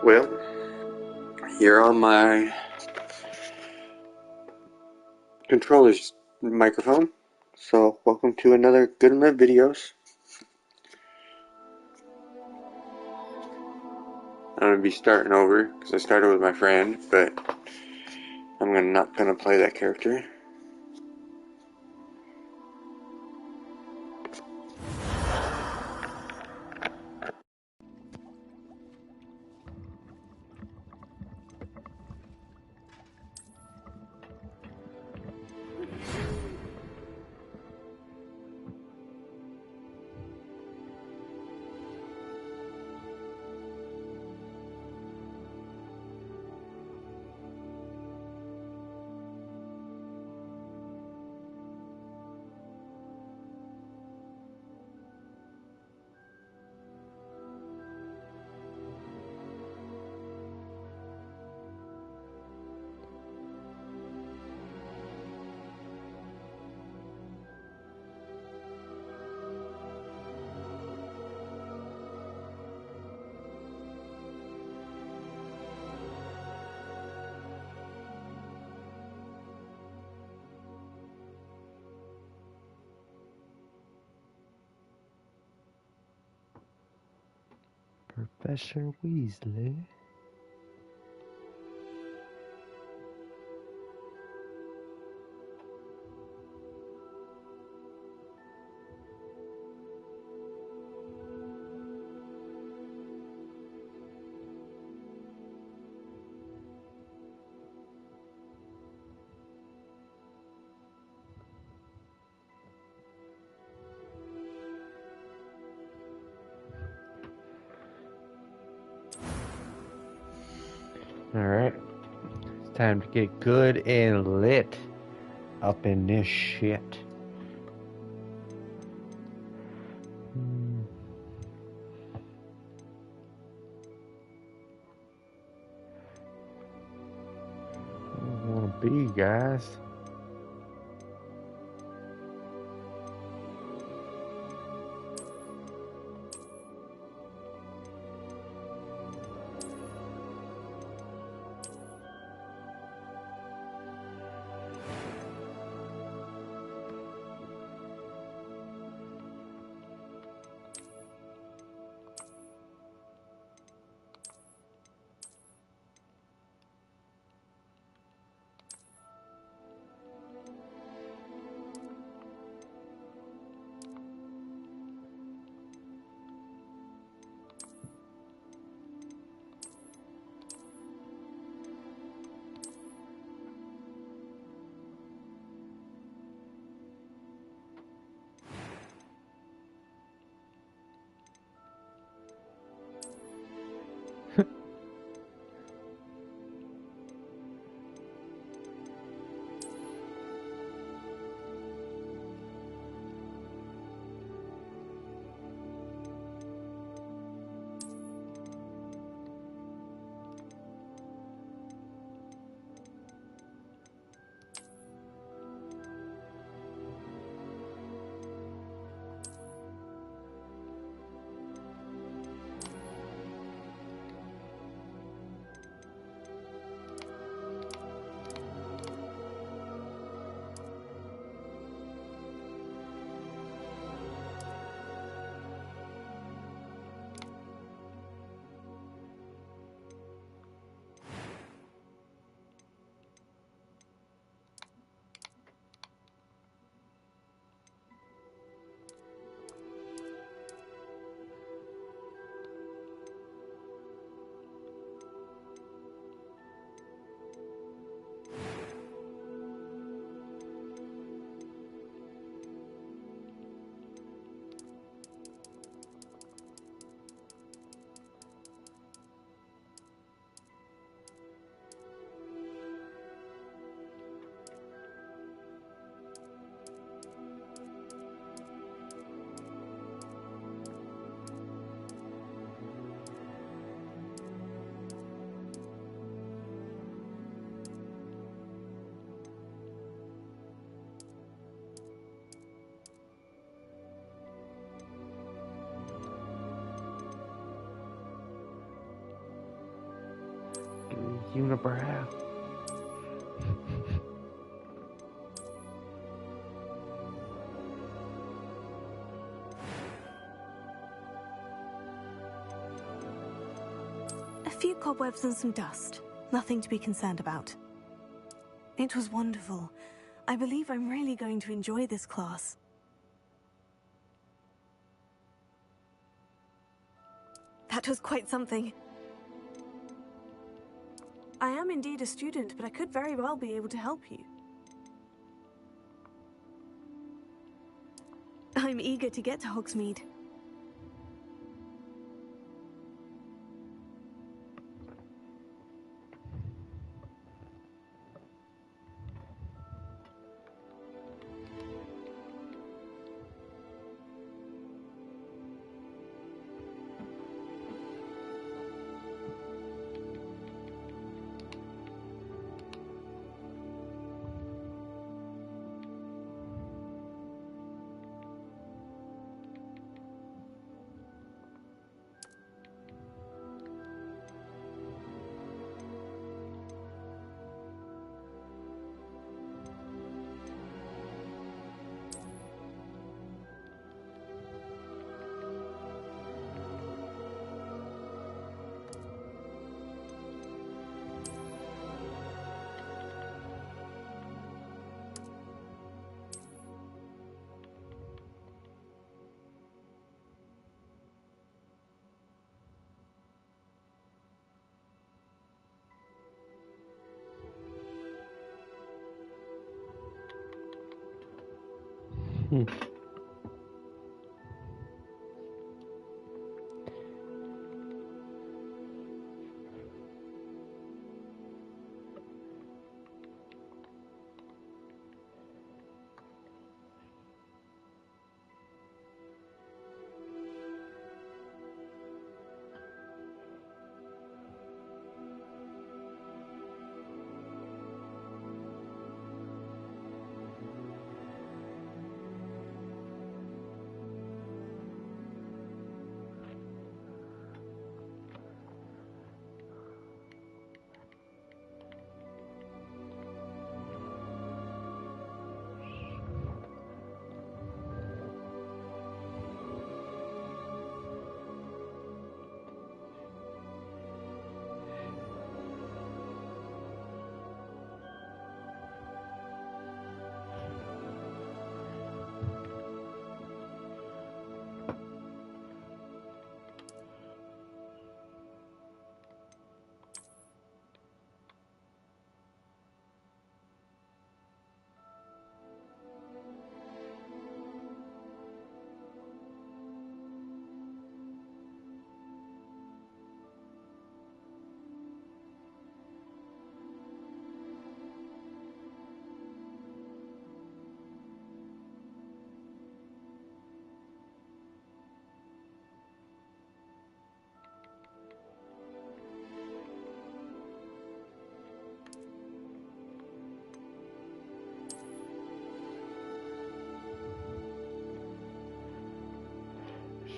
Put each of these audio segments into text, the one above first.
Well, here on my controller's microphone. So, welcome to another Good and Live videos. I'm going to be starting over because I started with my friend, but I'm not going to play that character. Professor Weasley. Alright, it's time to get good and lit up in this shit. I don't want to be, guys. Unibrow. A few cobwebs and some dust. Nothing to be concerned about. It was wonderful. I believe I'm really going to enjoy this class. That was quite something. I am indeed a student, but I could very well be able to help you. I'm eager to get to Hogsmeade.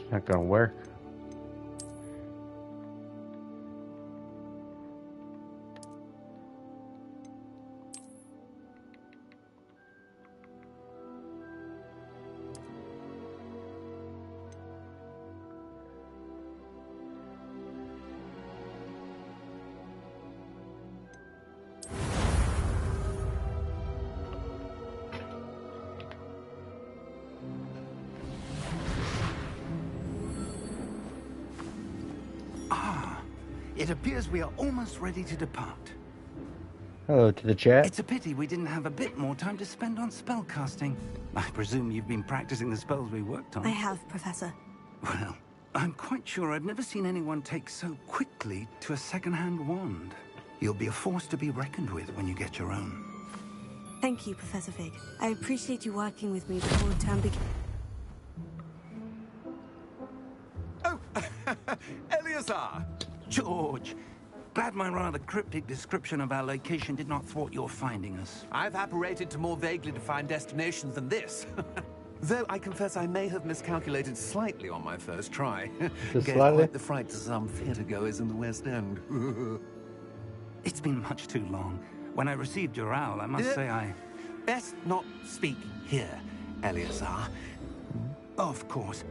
It's not gonna work. It appears we are almost ready to depart. Hello to the chat. It's a pity we didn't have a bit more time to spend on spellcasting. I presume you've been practicing the spells we worked on. I have, Professor. Well, I'm quite sure I've never seen anyone take so quickly to a second-hand wand. You'll be a force to be reckoned with when you get your own. Thank you, Professor Fig. I appreciate you working with me before term begins. Oh, Eleazar! George! Glad my rather cryptic description of our location did not thwart your finding us. I've apparated to more vaguely defined destinations than this. Though I confess I may have miscalculated slightly on my first try. Just Gave slightly? quite the fright to some theatre goers in the West End. It's been much too long. When I received your owl, I must say I... Best not speak here, Eleazar. Of course.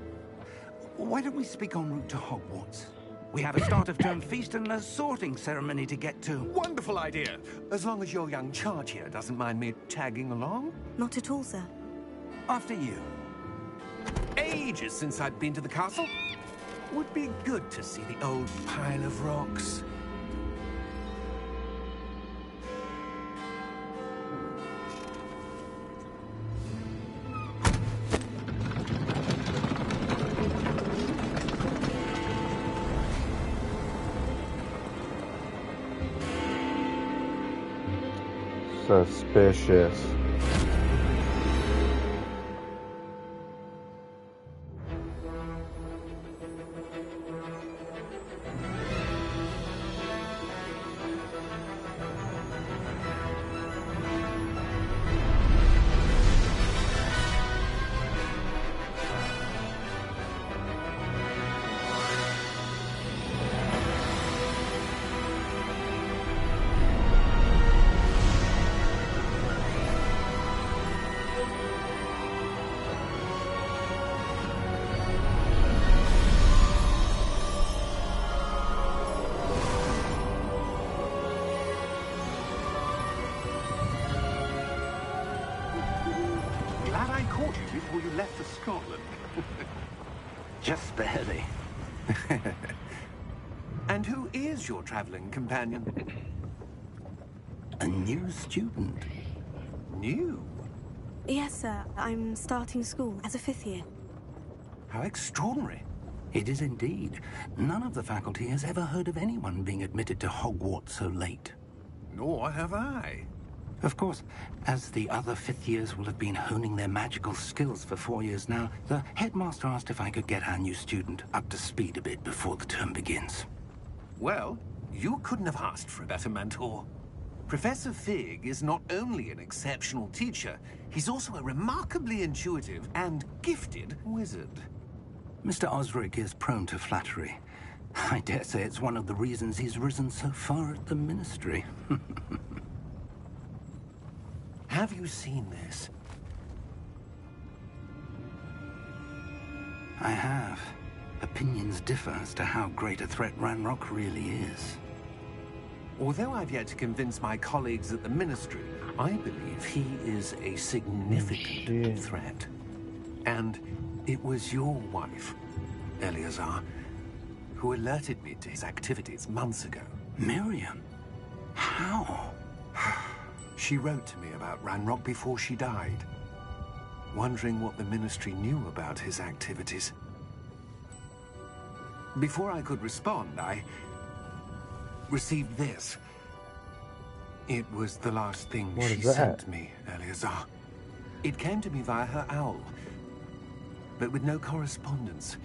Why don't we speak en route to Hogwarts? We have a start-of-term feast and a sorting ceremony to get to. Wonderful idea. As long as your young charge here doesn't mind me tagging along. Not at all, sir. After you. Ages since I'd been to the castle. Would be good to see the old pile of rocks. Suspicious. Glad I caught you before you left for Scotland. Just barely. And who is your traveling companion? A new student. New? Yes, sir. I'm starting school as a 5th year. How extraordinary. It is indeed. None of the faculty has ever heard of anyone being admitted to Hogwarts so late. Nor have I. Of course, as the other 5th years will have been honing their magical skills for 4 years now, the headmaster asked if I could get our new student up to speed a bit before the term begins. Well, you couldn't have asked for a better mentor. Professor Fig is not only an exceptional teacher, he's also a remarkably intuitive and gifted wizard. Mr. Osric is prone to flattery. I dare say it's one of the reasons he's risen so far at the Ministry. Have you seen this? I have. Opinions differ as to how great a threat Ranrock really is. Although I've yet to convince my colleagues at the Ministry, I believe he is a significant threat. And it was your wife, Eleazar, who alerted me to his activities months ago. Miriam? How? She wrote to me about Ranrock before she died, wondering what the Ministry knew about his activities. Before I could respond, I received this. It was the last thing What she is that? sent me, Eleazar. It came to me via her owl, but with no correspondence.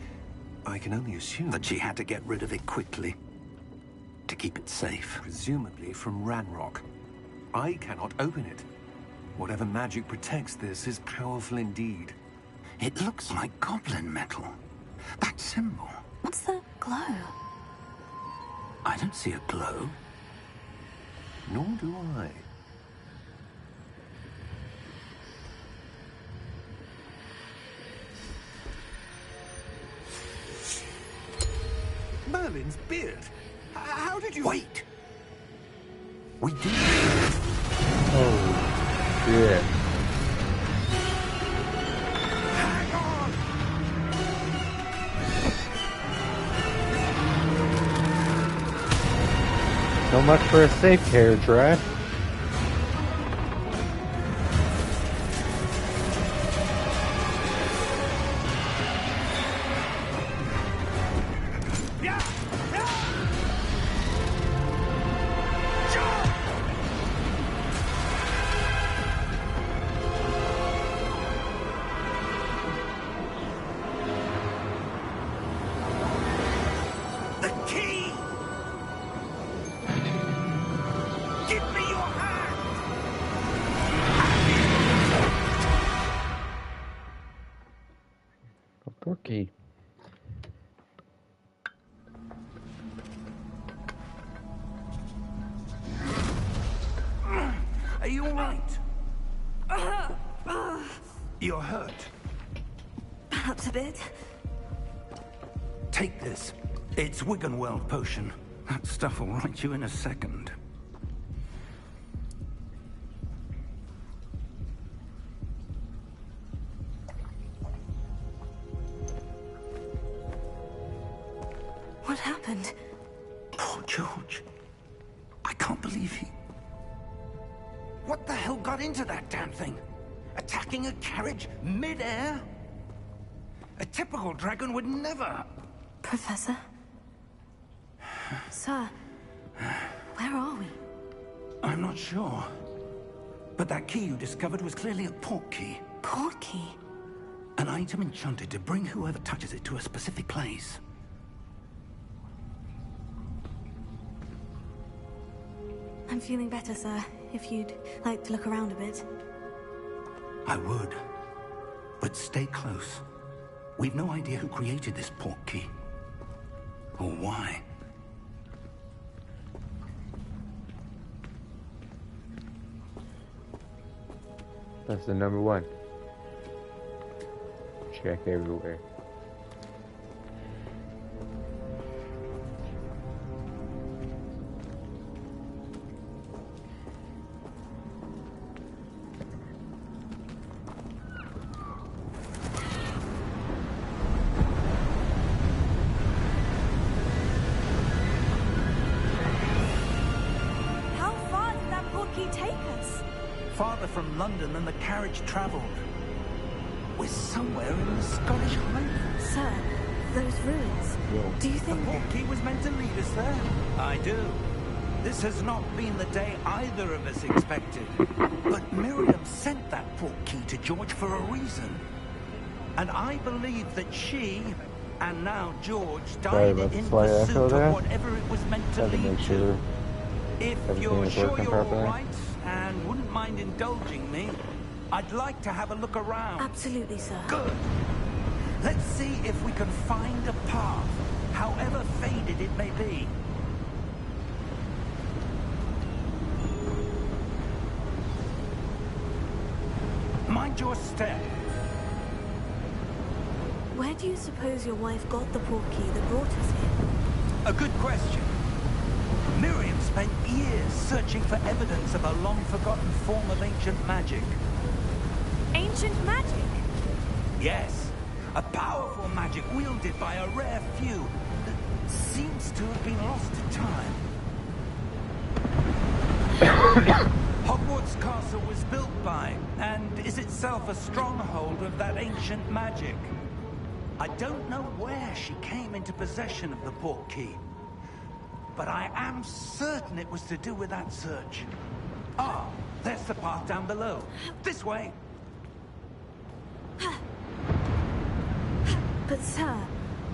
I can only assume That she had to get rid of it quickly to keep it safe. presumably from Ranrock. I cannot open it. Whatever magic protects this is powerful indeed. It looks like goblin metal. That symbol. What's the glow? I don't see a glow. Nor do I. Merlin's beard. How did you... Wait! We did. Oh, shit. Hang on! So much for a safe carriage ride. Yeah! Yeah! Jump! The key! Give me your Are you all right? You're hurt. Perhaps a bit. Take this. It's Wiggenweld potion. That stuff will right you in a second. What happened? Poor George. I can't believe he... What the hell got into that damn thing? Attacking a carriage mid-air? A typical dragon would never... Professor? Sir, where are we? I'm not sure. But that key you discovered was clearly a port key. Port key? An item enchanted to bring whoever touches it to a specific place. I'm feeling better, sir. If you'd like to look around a bit. I would. But stay close. We've no idea who created this port key. Or why. That's the number one. Check everywhere. How far did that port key take us? Farther from London than the carriage traveled. We're somewhere in the Scottish Highlands. Sir, those ruins. Do you The think... port key was meant to lead us there. I do. This has not been the day either of us expected. But Miriam sent that port key to George for a reason. And I believe that she, and now George, Sorry died about in the slight pursuit echo there. of whatever it was meant to Had to lead make to. sure If everything you're was sure working you're all properly. right and wouldn't mind indulging me, I'd like to have a look around. Absolutely, sir. Good. Let's see if we can find a path, however faded it may be. Mind your step. Where do you suppose your wife got the port key that brought us here? A good question. Miriam spent years searching for evidence of a long-forgotten form of ancient magic. Ancient magic? Yes, a powerful magic wielded by a rare few that seems to have been lost to time. Hogwarts Castle was built by, and is itself a stronghold of that ancient magic. I don't know where she came into possession of the port key, but I am certain it was to do with that search. Ah, there's the path down below. This way. But sir,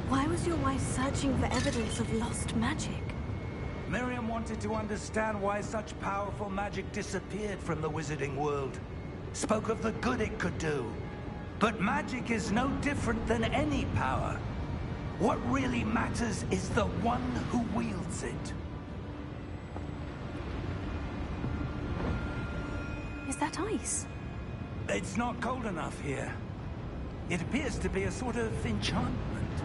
why was your wife searching for evidence of lost magic? Miriam wanted to understand why such powerful magic disappeared from the wizarding world. Spoke of the good it could do. But magic is no different than any power. What really matters is the one who wields it. Is that ice? It's not cold enough here. It appears to be a sort of enchantment.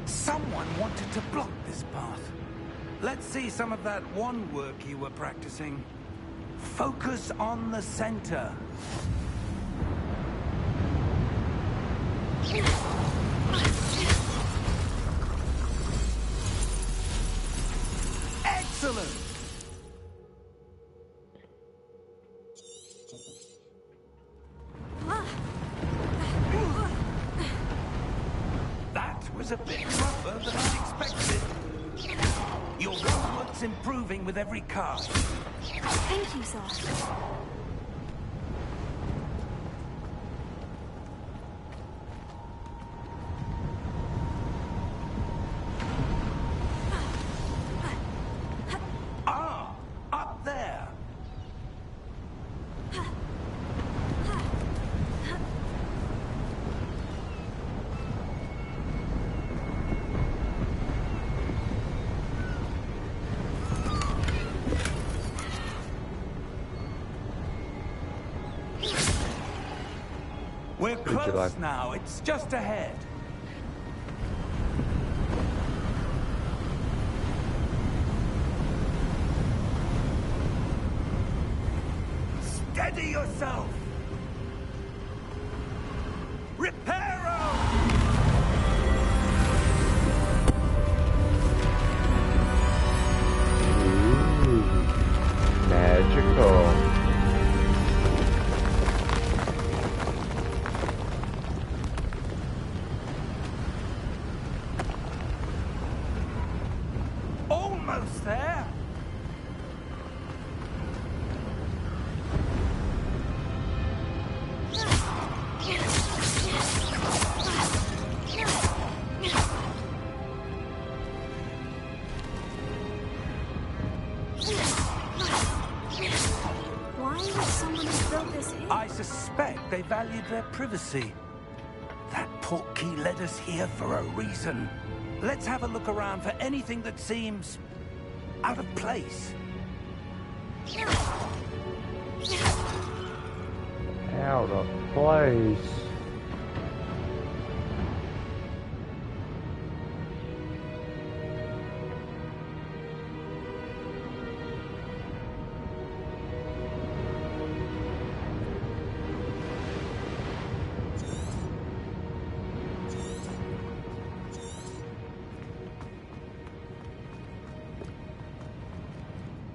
Someone wanted to block this path. Let's see some of that wand work you were practicing. Focus on the center. Excellent! That was a bit rougher than I'd expected. Your wandwork's improving with every cast. Thank you, sir. Ah, up there. close now. It's just ahead. Steady yourself! Reparo! Ooh, magical. Almost there. Why would someone have built this here? I suspect they valued their privacy. That portkey led us here for a reason. Let's have a look around for anything that seems out of place. Out of place.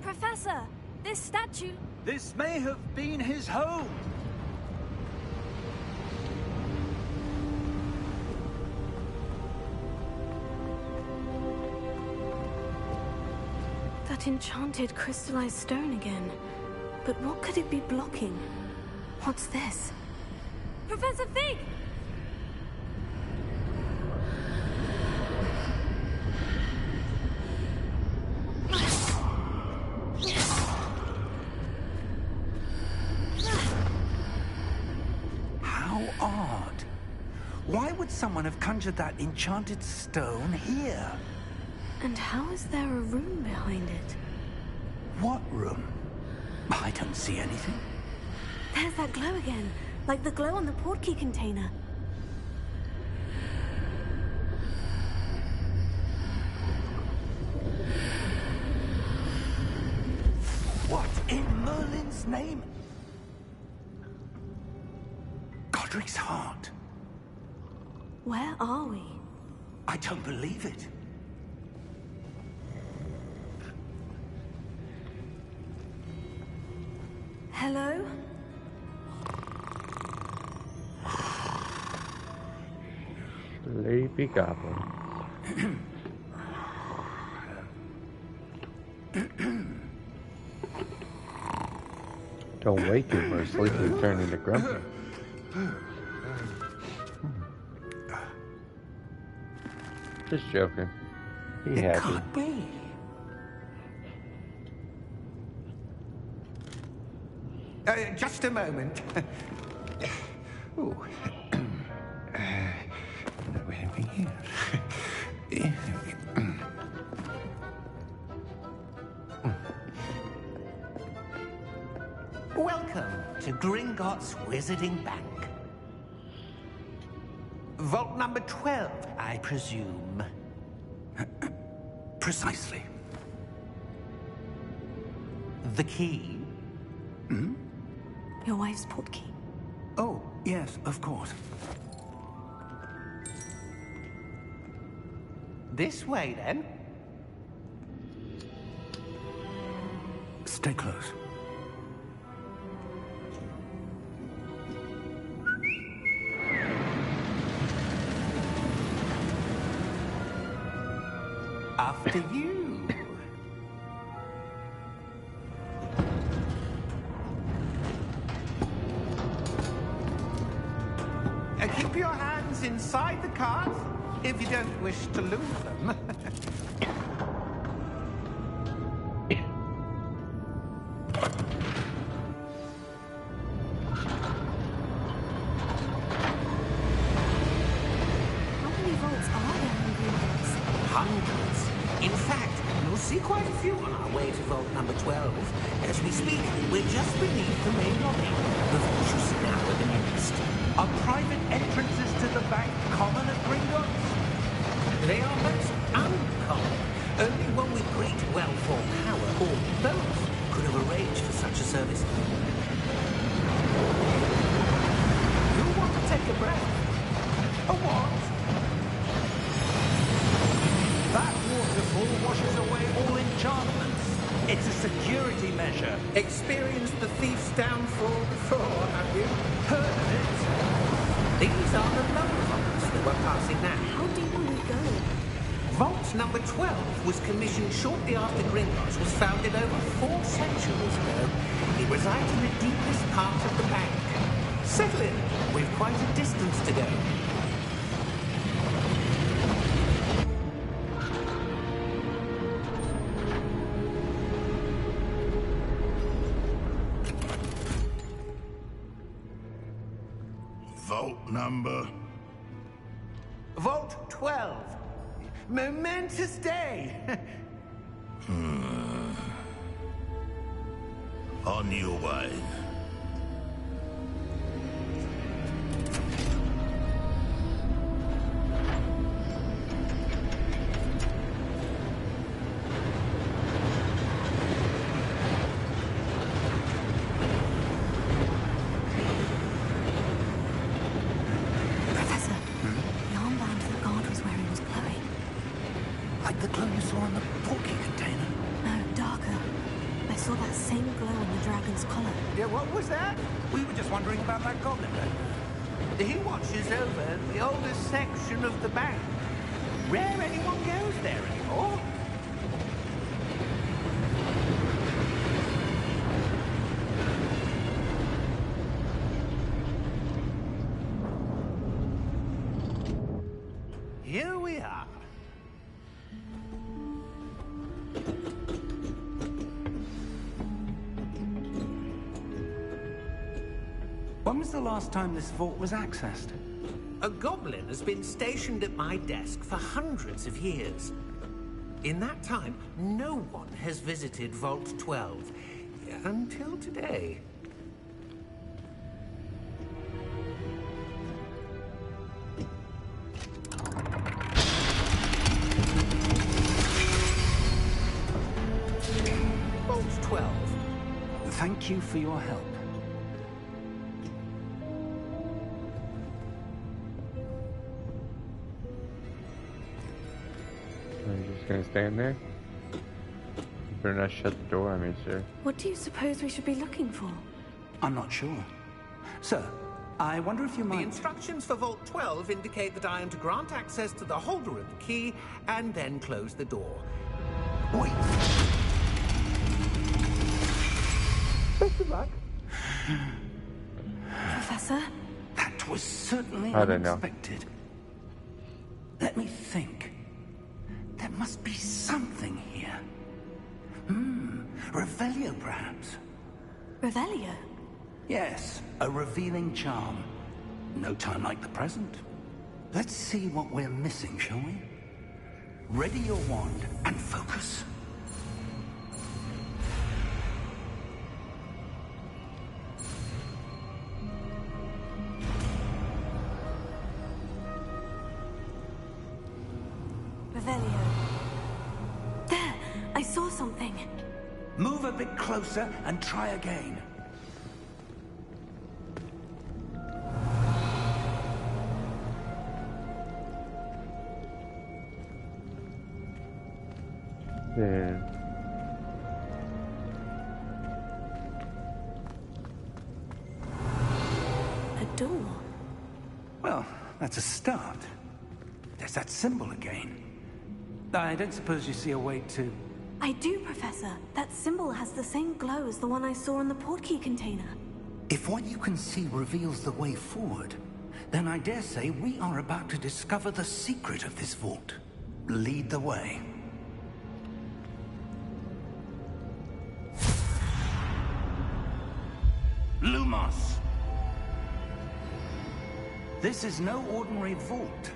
Professor, this statue... This may have been his home. That enchanted crystallized stone again. But what could it be blocking? What's this? Professor Fig! How odd. Why would someone have conjured that enchanted stone here? And how is there a room behind it? What room? I don't see anything. There's that glow again, like the glow on the portkey container. What in Merlin's name? Godric's heart. Where are we? I don't believe it. Hello? Sleepy goblin. Don't wake him or sleep will turn into grumpy. Just joking. Be It happy. can't be. Just a moment. Ooh. Where are we here? Welcome to Gringotts Wizarding Bank. Vault number 12, I presume. Precisely. The key? Your wife's portkey. Oh, yes, of course. This way, then. Stay close. After you. Keep your hands inside the cart if you don't wish to lose them. How many vaults are there in Gringotts? Hundreds. In fact, you'll see quite a few on our way to vault number 12. As we speak, we're just beneath the main lobby. The vault you see now at the next. Are private entrances to the bank common at Gringotts? They are most uncommon. Only one with great wealth or power, or both, could have arranged for such a service. You want to take a breath? A what? That waterfall washes away all enchantments. It's a security measure. Experienced the thief's downfall before, have you? Heard of it? These are the lower vaults that we're passing now. How deep will we go? Vault number 12 was commissioned shortly after Gringotts was founded over 4 centuries ago. It resides in the deepest part of the bank. Settle in. We've quite a distance to go. Vault number? Vault 12. Momentous day. On your way. Professor, the armband that guard was wearing was glowing. Like the glow you saw on the porky container. No, darker. I saw that same glow on the dragon's collar. Yeah, what was that? We were just wondering about that goblin then. He watches over the oldest section of the bank. Rare anyone goes there anymore. Here we are. When was the last time this vault was accessed? A goblin has been stationed at my desk for hundreds of years. In that time, no one has visited Vault 12. Until today. Vault 12. Thank you for your help. Are you just gonna stand there? You better not shut the door on me, sir. What do you suppose we should be looking for? I'm not sure. Sir, I wonder if you The might... instructions for Vault 12 indicate that I am to grant access to the holder of the key and then close the door. Wait. Professor? That was certainly I don't know. unexpected. Let me think. There must be something here. Revelio, perhaps. Revelio? Yes, a revealing charm. No time like the present. Let's see what we're missing, shall we? Ready your wand and focus. Revelio. There! I saw something. Move a bit closer and try again. There. A door. Well, that's a start. There's that symbol again. I don't suppose you see a way to... I do, Professor. That symbol has the same glow as the one I saw in the portkey container. If what you can see reveals the way forward, then I dare say we are about to discover the secret of this vault. Lead the way. Lumos! This is no ordinary vault.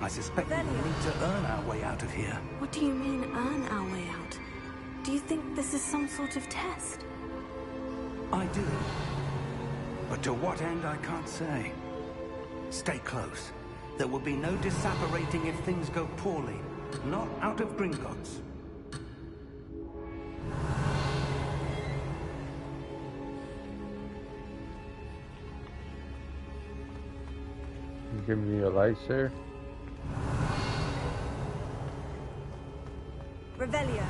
I suspect we will need to earn our way out of here. What do you mean, earn our way out? Do you think this is some sort of test? I do. But to what end, I can't say. Stay close. There will be no disapparating if things go poorly. Not out of Gringotts. You give me a light, sir? Revelio.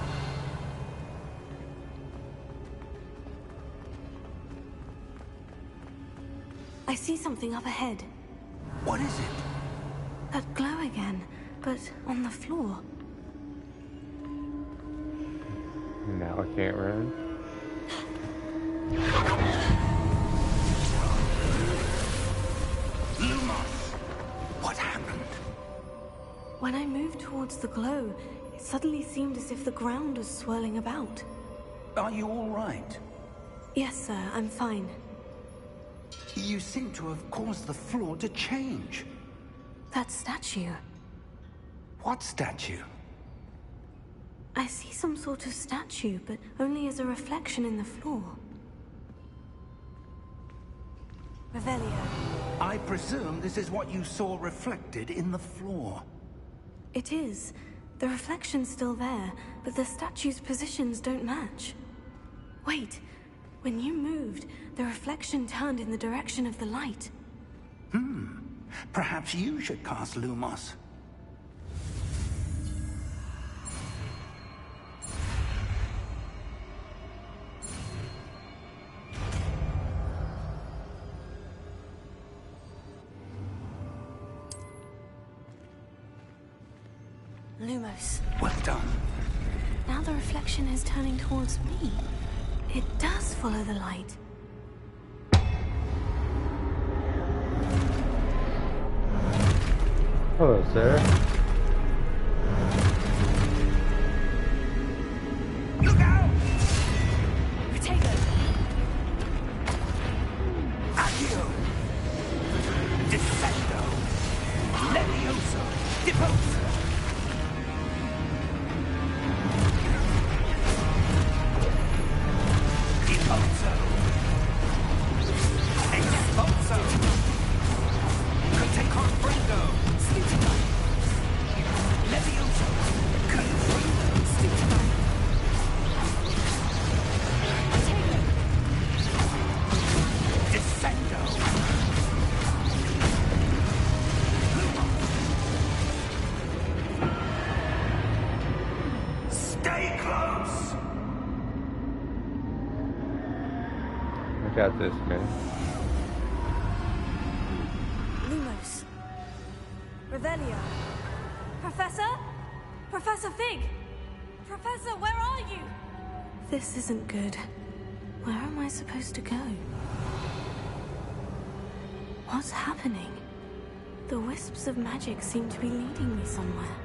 I see something up ahead. What is it? That glow again, but on the floor. Now I can't run. Lumos! What happened? When I moved towards the glow, it suddenly seemed as if the ground was swirling about. Are you all right? Yes, sir, I'm fine. You seem to have caused the floor to change. That statue. What statue? I see some sort of statue, but only as a reflection in the floor. Revelio. I presume this is what you saw reflected in the floor. It is. The reflection's still there, but the statue's positions don't match. Wait. When you moved, the reflection turned in the direction of the light. Perhaps you should cast Lumos. Lumos. Well done. Now the reflection is turning towards me. It does follow the light. Hello, sir. Look out! Potato! Accio! Descendo! Levioso! Deposa! Deposo! Expulso! Conteconfrindo! Stutico! Levioso! Confrindo! Stutico! Descendo! Stay close! I got this, man. Lumos. Revelio. Professor? Professor Fig! Professor, where are you? This isn't good. Where am I supposed to go? What's happening? The wisps of magic seem to be leading me somewhere.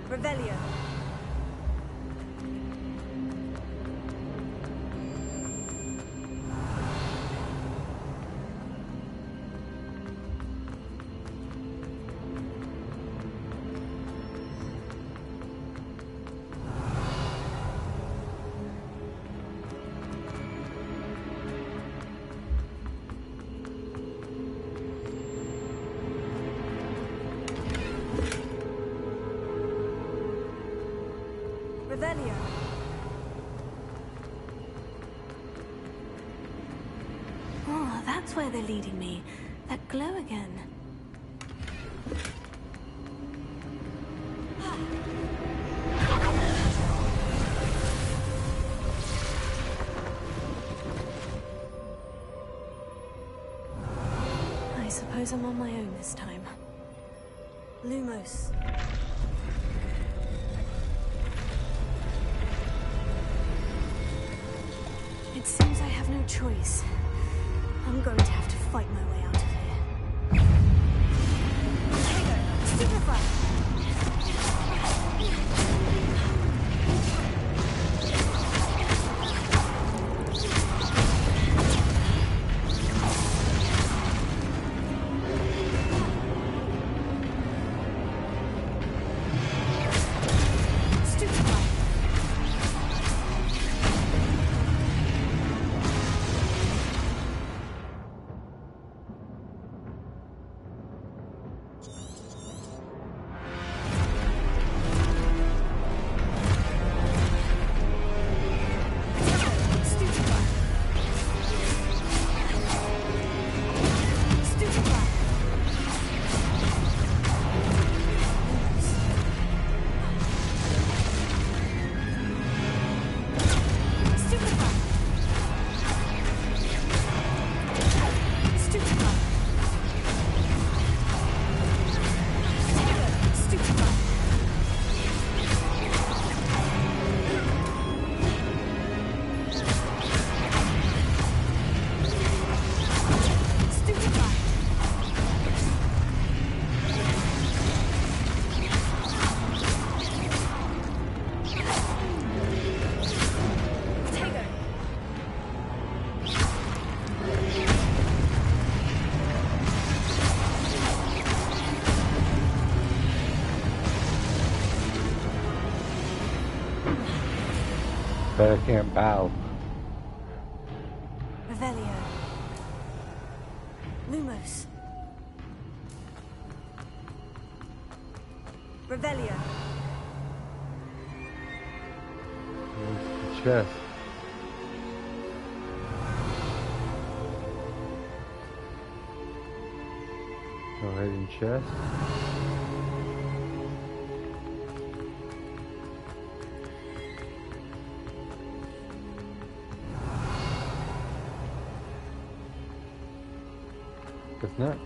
Revelio. Revelio. Oh, that's where they're leading me. That glow again. I suppose I'm on my own this time. Lumos. It seems I have no choice. I'm going to have to fight my way out of here. Potato! Stupefy! Stupefy! But I can't bow. Revelio. Lumos. Revelio. Where's the chest? No hidden chest. Guess not.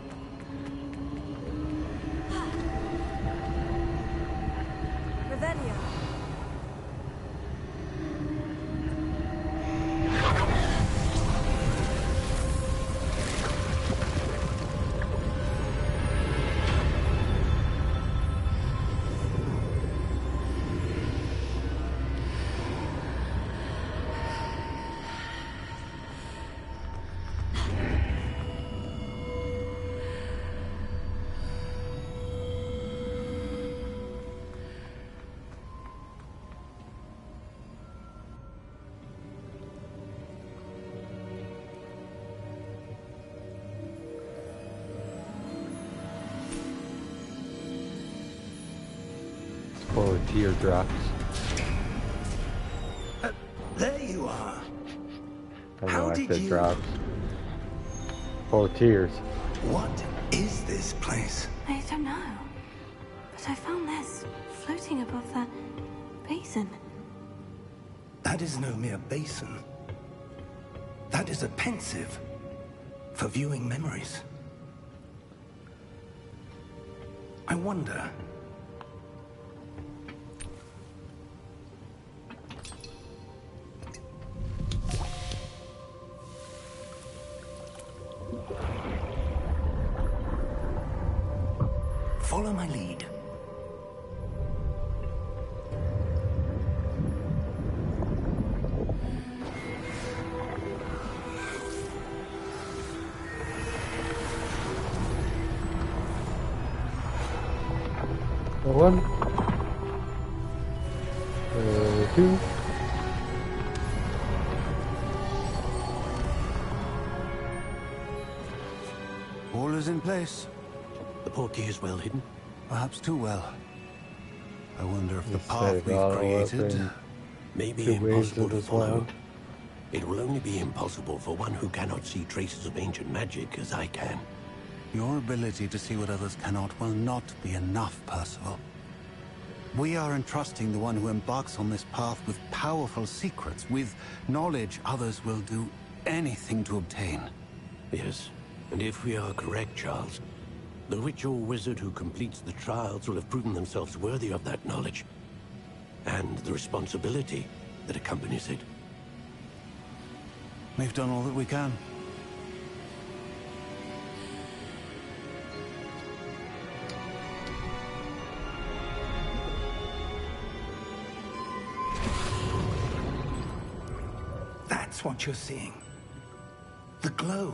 Revelio. Full of teardrops. There you are. I know How I did said you- drops. Full of tears. What is this place? I don't know. But I found this floating above that basin. That is no mere basin. That is a pensive for viewing memories. I wonder. Follow my lead. One. Two. All is in place. The portkey is well hidden. Perhaps too well. I wonder if the Just path set it we've all up created... in Maybe two ways impossible of to the follow. sword. It will only be impossible for one who cannot see traces of ancient magic as I can. Your ability to see what others cannot will not be enough, Percival. We are entrusting the one who embarks on this path with powerful secrets, with knowledge others will do anything to obtain. Yes, and if we are correct, Charles, the witch or wizard who completes the trials will have proven themselves worthy of that knowledge, and the responsibility that accompanies it. We've done all that we can. That's what you're seeing. The glow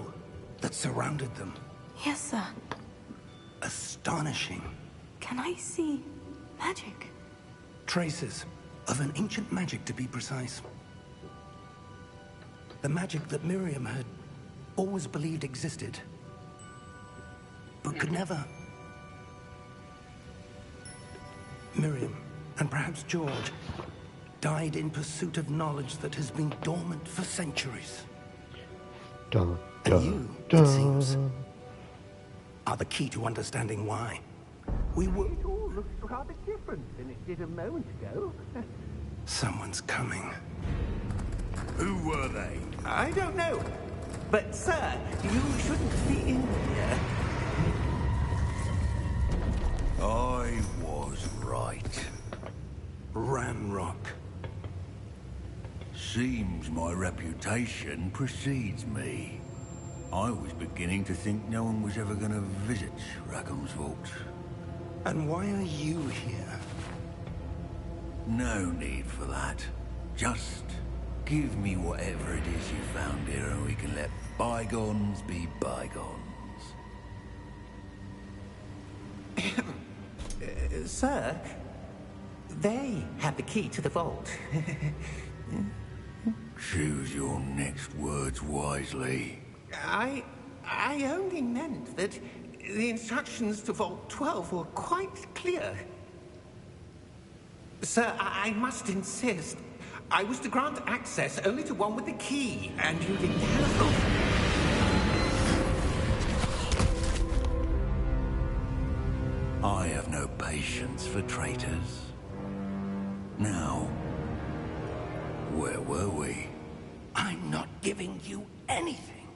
that surrounded them. Yes, sir. Astonishing. Can I see magic? Traces of an ancient magic, to be precise. The magic that Miriam had always believed existed, but could never. Miriam, and perhaps George, died in pursuit of knowledge that has been dormant for centuries. Dun, And dun, you, dun. it seems, are the key to understanding why. We were... It all looks rather different than it did a moment ago. Someone's coming. Who were they? I don't know. But, sir, you shouldn't be in here. I was right. Ramrock. Seems my reputation precedes me. I was beginning to think no one was ever going to visit Rackham's vault. And why are you here? No need for that. Just give me whatever it is you found here and we can let bygones be bygones. Sir, they have the key to the vault. Choose your next words wisely. I only meant that the instructions to Vault 12 were quite clear. Sir, I must insist. I was to grant access only to one with the key, and you didn't have... I have no patience for traitors. Now, where were we? I'm not giving you anything.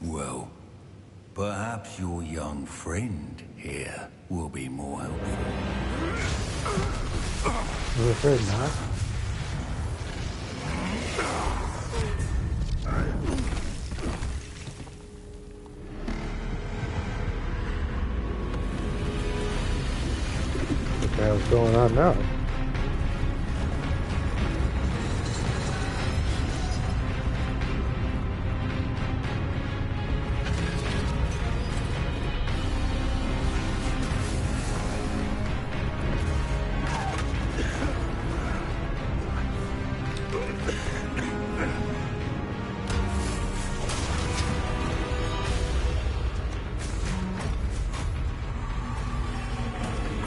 Well, perhaps your young friend here will be more helpful. I'm afraid not. What the hell's going on now?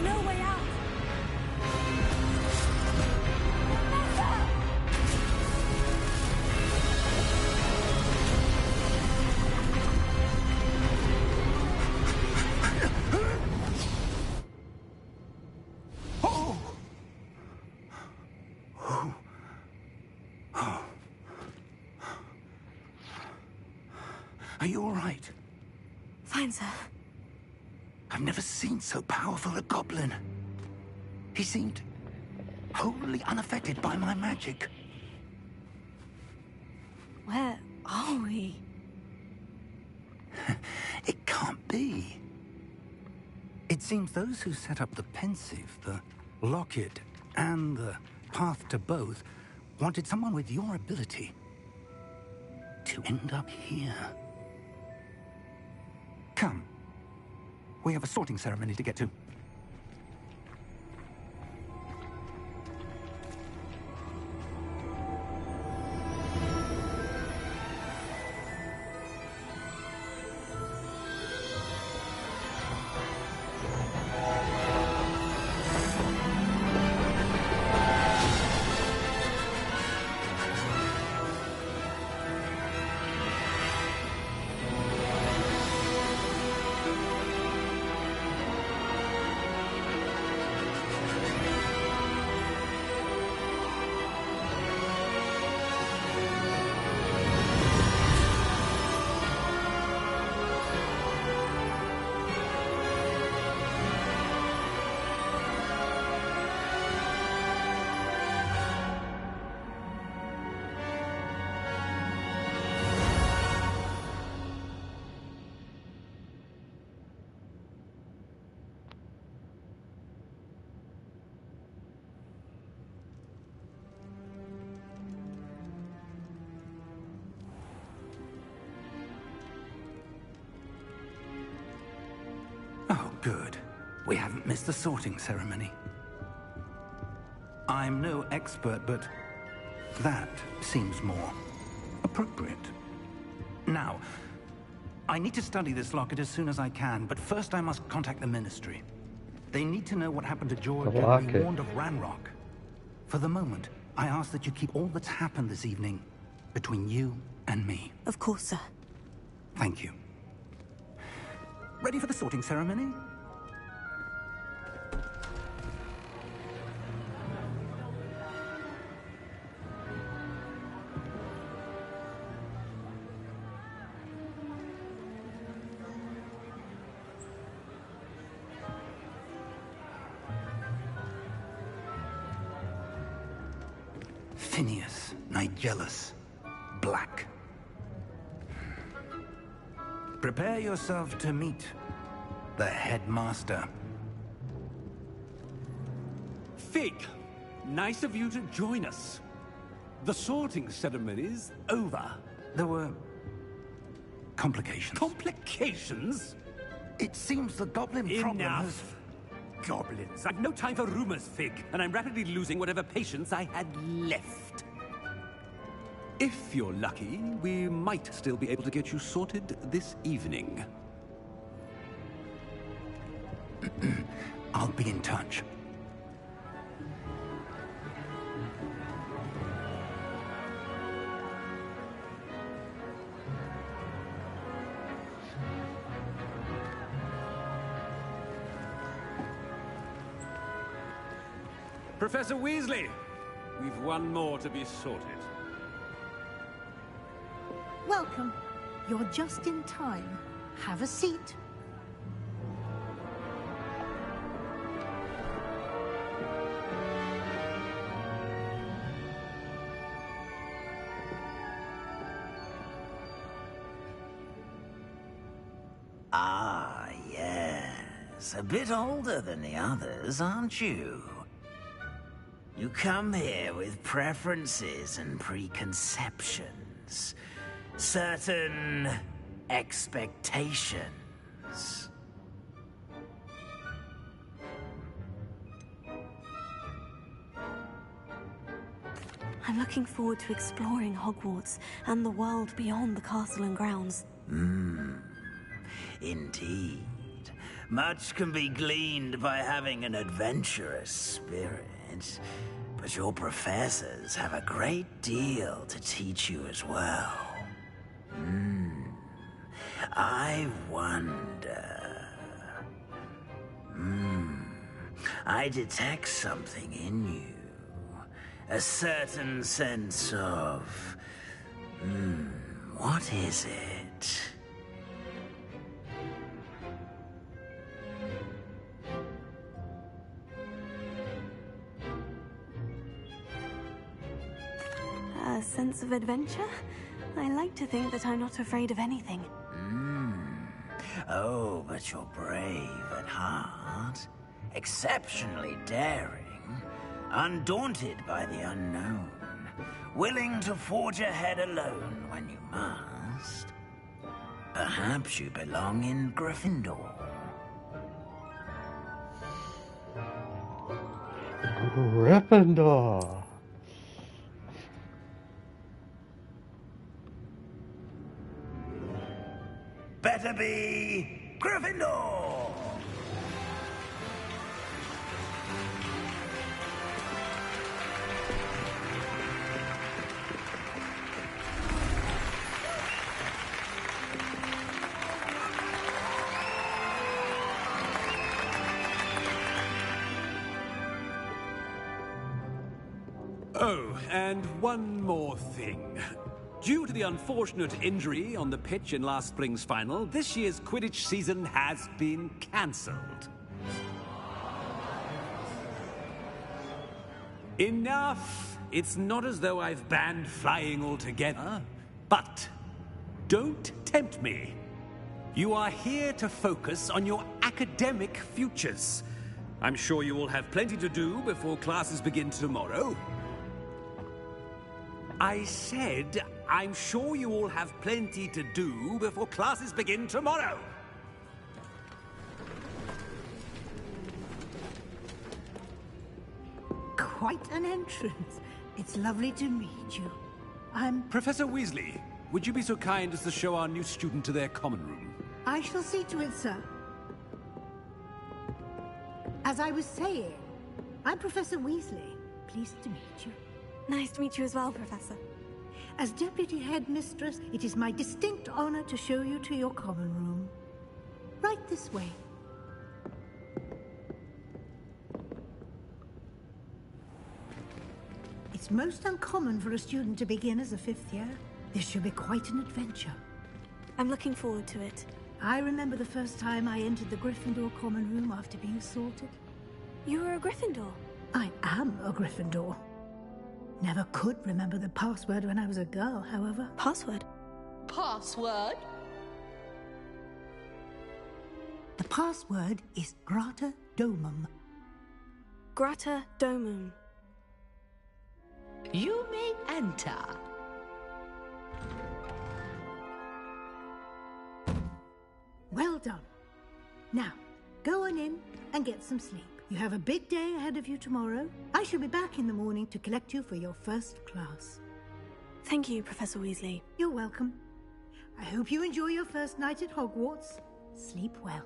No way out. Are you all right? Fine, sir. I've never seen so powerful a goblin. He seemed wholly unaffected by my magic. Where are we? It can't be. It seems those who set up the Pensive, the Locket, and the Path to Both wanted someone with your ability to end up here. Come. We have a sorting ceremony to get to. Oh, good. We haven't missed the sorting ceremony. I'm no expert, but that seems more appropriate. Now, I need to study this locket as soon as I can, but first I must contact the Ministry. They need to know what happened to George and be warned of Ranrock. For the moment, I ask that you keep all that's happened this evening between you and me. Of course, sir. Thank you. Ready for the sorting ceremony? Phineas, Nigellus, Black. Prepare yourself to meet the headmaster. Fig, nice of you to join us. The sorting ceremony's over. There were complications. Complications? It seems the goblin problem has... Enough. Goblins. I've no time for rumors, Fig, and I'm rapidly losing whatever patience I had left. If you're lucky, we might still be able to get you sorted this evening. I'll be in touch. Professor Weasley, we've one more to be sorted. Welcome. You're just in time. Have a seat. Ah, yes. A bit older than the others, aren't you? You come here with preferences and preconceptions. Certain expectations. I'm looking forward to exploring Hogwarts and the world beyond the castle and grounds. Indeed. Much can be gleaned by having an adventurous spirit. But your professors have a great deal to teach you as well. I wonder... I detect something in you. A certain sense of... what is it? A sense of adventure? I like to think that I'm not afraid of anything. Oh, but you're brave at heart. Exceptionally daring. Undaunted by the unknown. Willing to forge ahead alone when you must. Perhaps you belong in Gryffindor. Gryffindor. Better be Gryffindor! Oh, and one more thing. Due to the unfortunate injury on the pitch in last spring's final, this year's Quidditch season has been cancelled. Enough! It's not as though I've banned flying altogether. But don't tempt me. You are here to focus on your academic futures. I'm sure you will have plenty to do before classes begin tomorrow. I said, I'm sure you all have plenty to do before classes begin tomorrow. Quite an entrance. It's lovely to meet you. I'm... Professor Weasley, would you be so kind as to show our new student to their common room? I shall see to it, sir. As I was saying, I'm Professor Weasley. Pleased to meet you. Nice to meet you as well, Professor. As Deputy Headmistress, it is my distinct honor to show you to your common room. Right this way. It's most uncommon for a student to begin as a fifth year. This should be quite an adventure. I'm looking forward to it. I remember the first time I entered the Gryffindor common room after being sorted. You were a Gryffindor? I am a Gryffindor. Never could remember the password when I was a girl, however. Password? Password? The password is Grata Domum. Grata Domum. You may enter. Well done. Now, go on in and get some sleep. You have a big day ahead of you tomorrow. I shall be back in the morning to collect you for your first class. Thank you, Professor Weasley. You're welcome. I hope you enjoy your first night at Hogwarts. Sleep well.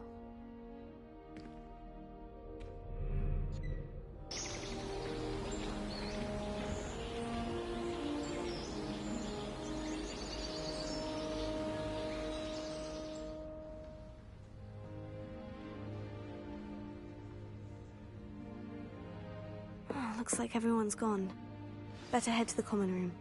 Oh, looks like everyone's gone. Better head to the common room.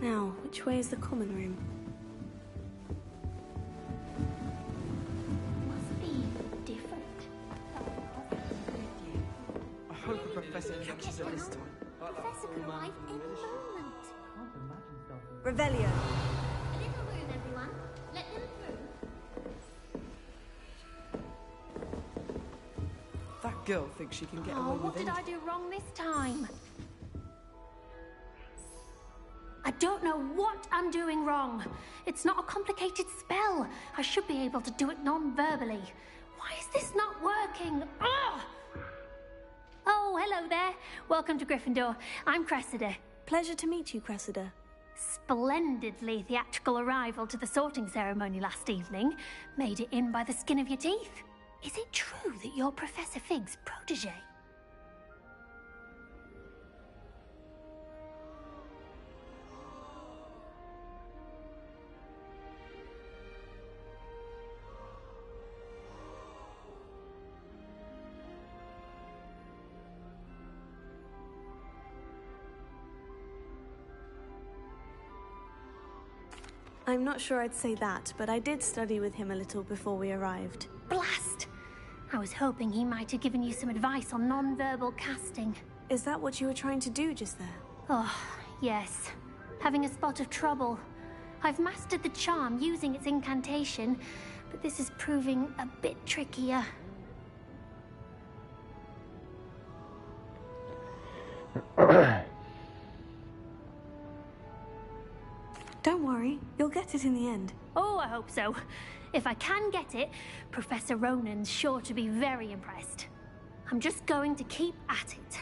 Now, which way is the common room? Must be different. I hope the professor catches it this time. Professor could arrive any moment. Revelio. A little room, everyone. Let them through. That girl thinks she can get away with What did I do wrong this time? I don't know what I'm doing wrong. It's not a complicated spell. I should be able to do it non-verbally. Why is this not working? Ugh! Oh, hello there. Welcome to Gryffindor. I'm Cressida. Pleasure to meet you, Cressida. Splendidly theatrical arrival to the sorting ceremony last evening. Made it in by the skin of your teeth. Is it true that you're Professor Fig's protege? I'm not sure I'd say that, but I did study with him a little before we arrived. Blast! I was hoping he might have given you some advice on non-verbal casting. Is that what you were trying to do just there? Oh, yes. Having a spot of trouble. I've mastered the charm using its incantation, but this is proving a bit trickier. Don't worry, you'll get it in the end. Oh, I hope so. If I can get it, Professor Ronan's sure to be very impressed. I'm just going to keep at it.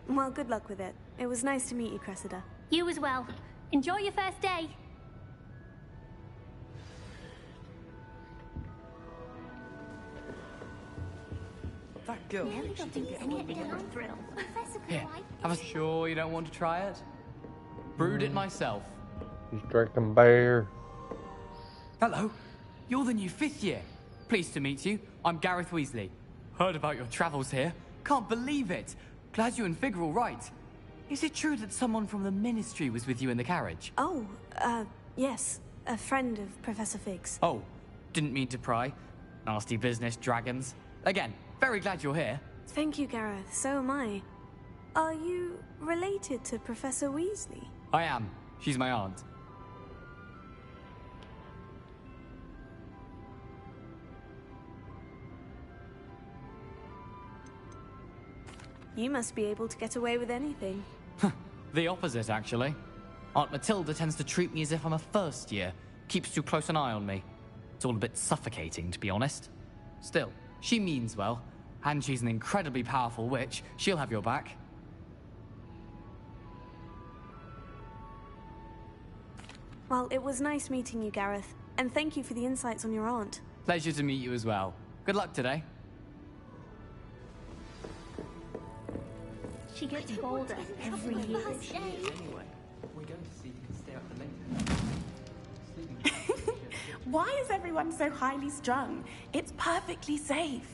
Well, good luck with it. It was nice to meet you, Cressida. You as well. Enjoy your first day. That girl thinks she can get away with it. Here, have a sure you don't want to try it? Brewed it myself. He's drinking beer. Hello, you're the new 5th year. Pleased to meet you. I'm Gareth Weasley. Heard about your travels here. Can't believe it. Glad you and Fig are all right. Is it true that someone from the Ministry was with you in the carriage? Oh, yes. A friend of Professor Fig's. Oh, didn't mean to pry. Nasty business, dragons. Again, very glad you're here. Thank you, Gareth. So am I. Are you related to Professor Weasley? I am. She's my aunt. You must be able to get away with anything. The opposite, actually. Aunt Matilda tends to treat me as if I'm a first year. Keeps too close an eye on me. It's all a bit suffocating, to be honest. Still, she means well. And she's an incredibly powerful witch. She'll have your back. Well, it was nice meeting you, Gareth. And thank you for the insights on your aunt. Pleasure to meet you as well. Good luck today. She gets bolder every year. Anyway, we're going to see if you can stay up for later. Why is everyone so highly strung? It's perfectly safe.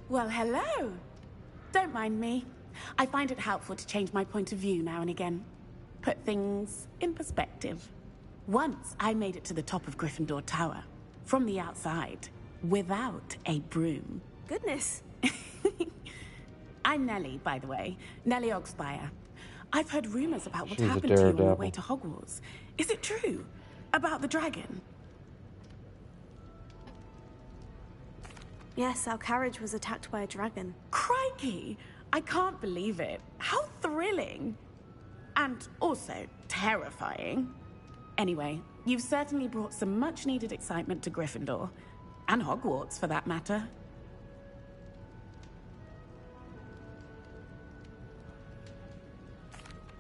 Well, hello. Don't mind me. I find it helpful to change my point of view now and again. Put things in perspective. Once I made it to the top of Gryffindor Tower, from the outside, without a broom. Goodness. I'm Nellie, by the way. Nellie Ogspire. I've heard rumors about what She's a happened to you on daredevil. your way to Hogwarts. Is it true? About the dragon? Yes, our carriage was attacked by a dragon. Crikey! I can't believe it. How thrilling! And also terrifying. Anyway, you've certainly brought some much-needed excitement to Gryffindor. And Hogwarts, for that matter.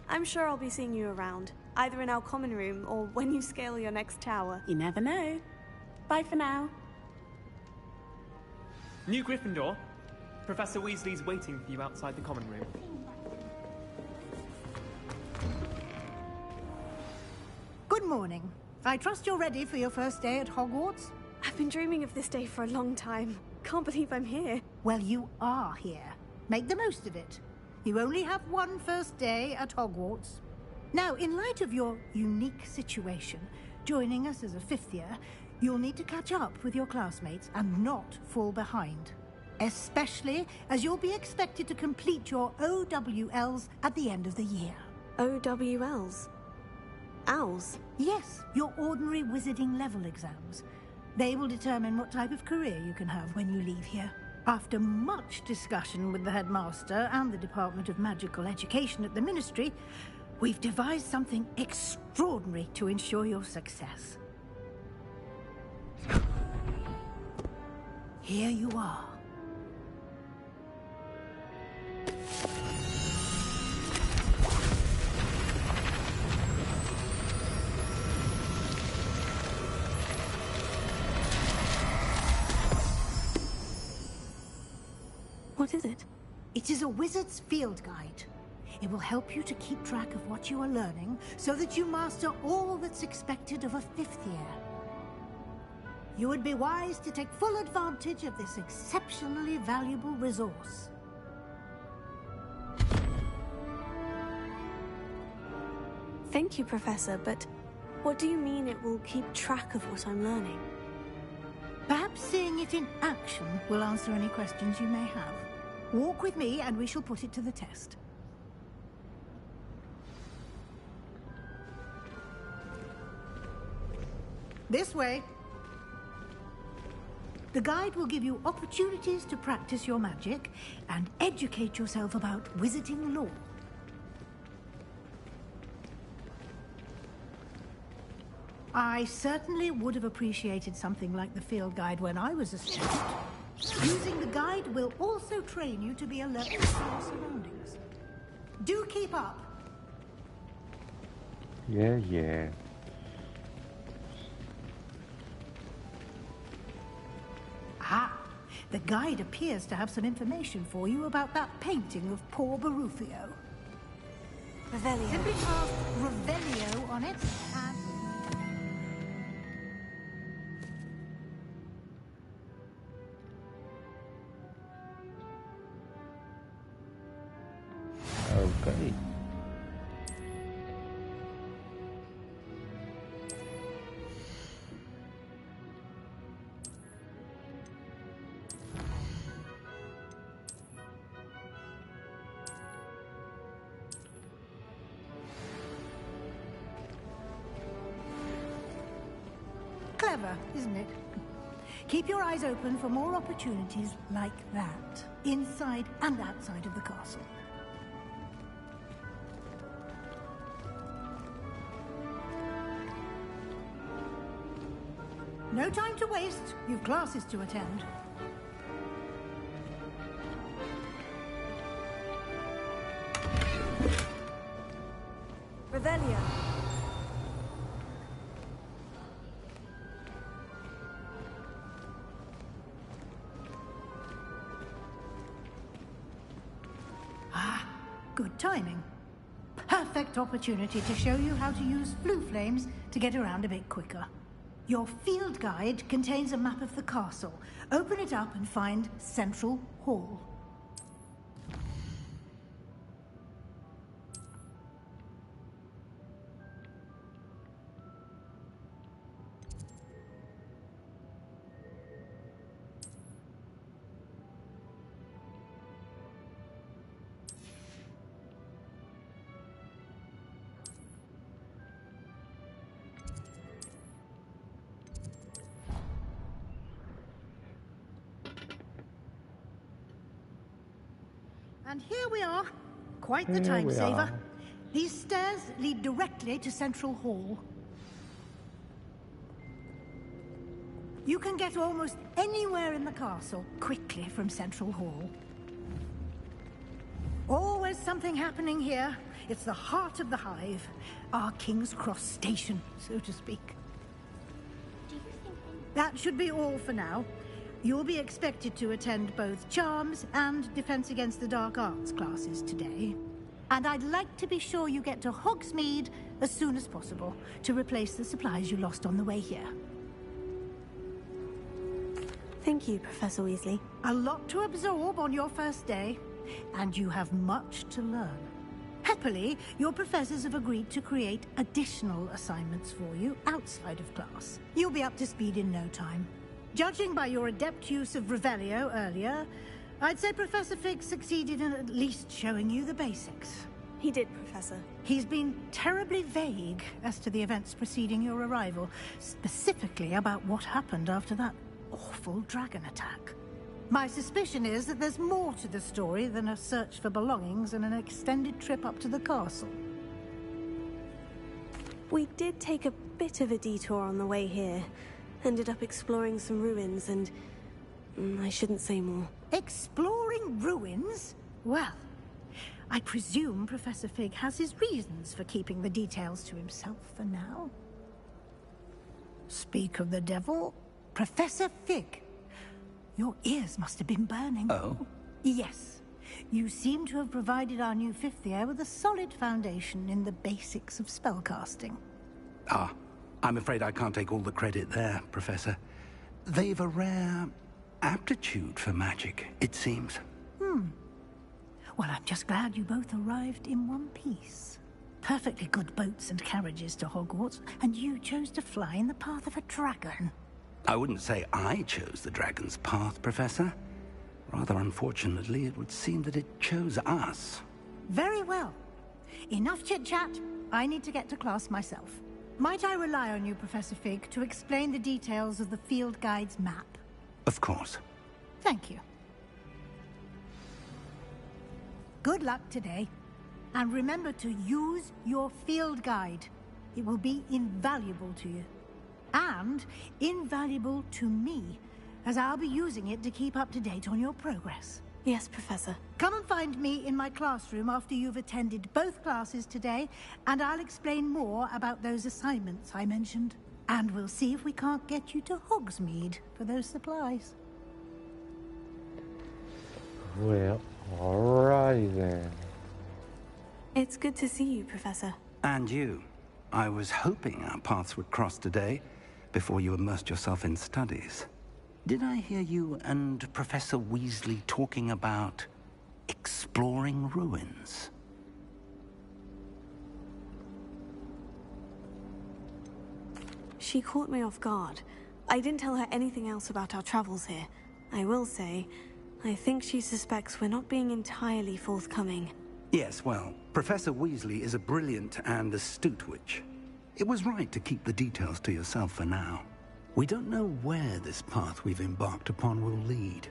I'm sure I'll be seeing you around, either in our common room or when you scale your next tower. You never know. Bye for now. New Gryffindor. Professor Weasley's waiting for you outside the common room. Good morning. I trust you're ready for your first day at Hogwarts? I've been dreaming of this day for a long time. Can't believe I'm here. Well, you are here. Make the most of it. You only have one first day at Hogwarts. Now, in light of your unique situation, joining us as a fifth year, you'll need to catch up with your classmates and not fall behind. Especially as you'll be expected to complete your OWLs at the end of the year. OWLs? Owls? Yes, your ordinary wizarding level exams. They will determine what type of career you can have when you leave here. After much discussion with the headmaster and the Department of Magical Education at the Ministry, we've devised something extraordinary to ensure your success. Here you are. What is it? It is a wizard's field guide. It will help you to keep track of what you are learning so that you master all that's expected of a fifth year. You would be wise to take full advantage of this exceptionally valuable resource. Thank you, Professor, but what do you mean it will keep track of what I'm learning? Perhaps seeing it in action will answer any questions you may have. Walk with me and we shall put it to the test. This way. The guide will give you opportunities to practice your magic and educate yourself about wizarding lore. I certainly would have appreciated something like the field guide when I was a student. Using the guide will also train you to be alert to your surroundings. Do keep up. Yeah. Ah, the guide appears to have some information for you about that painting of poor Barufio. Revelio. Simply ask Revelio on it and... Okay. Clever, isn't it? Keep your eyes open for more opportunities like that, inside and outside of the castle. No time to waste. You've classes to attend. good timing. Perfect opportunity to show you how to use flue flames to get around a bit quicker. Your field guide contains a map of the castle. Open it up and find Central Hall. And here we are. Quite the time saver. These stairs lead directly to Central Hall. You can get almost anywhere in the castle quickly from Central Hall. Always something happening here. It's the heart of the hive. Our King's Cross station, so to speak. That should be all for now. You'll be expected to attend both Charms and Defense Against the Dark Arts classes today. And I'd like to be sure you get to Hogsmeade as soon as possible to replace the supplies you lost on the way here. Thank you, Professor Weasley. A lot to absorb on your first day, and you have much to learn. Happily, your professors have agreed to create additional assignments for you outside of class. You'll be up to speed in no time. Judging by your adept use of Revelio earlier, I'd say Professor Fig succeeded in at least showing you the basics. He did, Professor. He's been terribly vague as to the events preceding your arrival, specifically about what happened after that awful dragon attack. My suspicion is that there's more to the story than a search for belongings and an extended trip up to the castle. We did take a bit of a detour on the way here. Ended up exploring some ruins and... I shouldn't say more. Exploring ruins? Well, I presume Professor Fig has his reasons for keeping the details to himself for now. Speak of the devil, Professor Fig. Your ears must have been burning. Oh? Yes. You seem to have provided our new fifth year with a solid foundation in the basics of spellcasting. Ah, I'm afraid I can't take all the credit there, Professor. They've a rare aptitude for magic, it seems. Well, I'm just glad you both arrived in one piece. Perfectly good boats and carriages to Hogwarts, and you chose to fly in the path of a dragon. I wouldn't say I chose the dragon's path, Professor. Rather unfortunately, it would seem that it chose us. Very well. Enough chit-chat. I need to get to class myself. Might I rely on you, Professor Fig, to explain the details of the field guide's map? Of course. Thank you. Good luck today. And remember to use your field guide. It will be invaluable to you. And invaluable to me, as I'll be using it to keep up to date on your progress. Yes, Professor. Come and find me in my classroom after you've attended both classes today, and I'll explain more about those assignments I mentioned. And we'll see if we can't get you to Hogsmeade for those supplies. Well, alrighty then. It's good to see you, Professor. And you. I was hoping our paths would cross today, before you immersed yourself in studies. Did I hear you and Professor Weasley talking about exploring ruins? She caught me off guard. I didn't tell her anything else about our travels here. I will say, I think she suspects we're not being entirely forthcoming. Yes, well, Professor Weasley is a brilliant and astute witch. It was right to keep the details to yourself for now. We don't know where this path we've embarked upon will lead.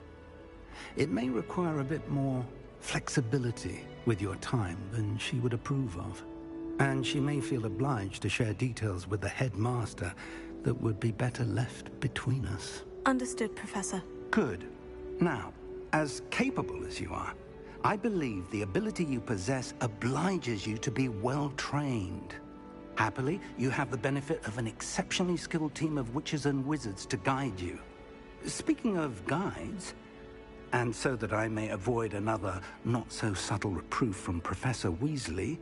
It may require a bit more flexibility with your time than she would approve of. And she may feel obliged to share details with the headmaster that would be better left between us. Understood, Professor. Good. Now, as capable as you are, I believe the ability you possess obliges you to be well trained. Happily, you have the benefit of an exceptionally skilled team of witches and wizards to guide you. Speaking of guides, And so that I may avoid another not-so-subtle reproof from Professor Weasley,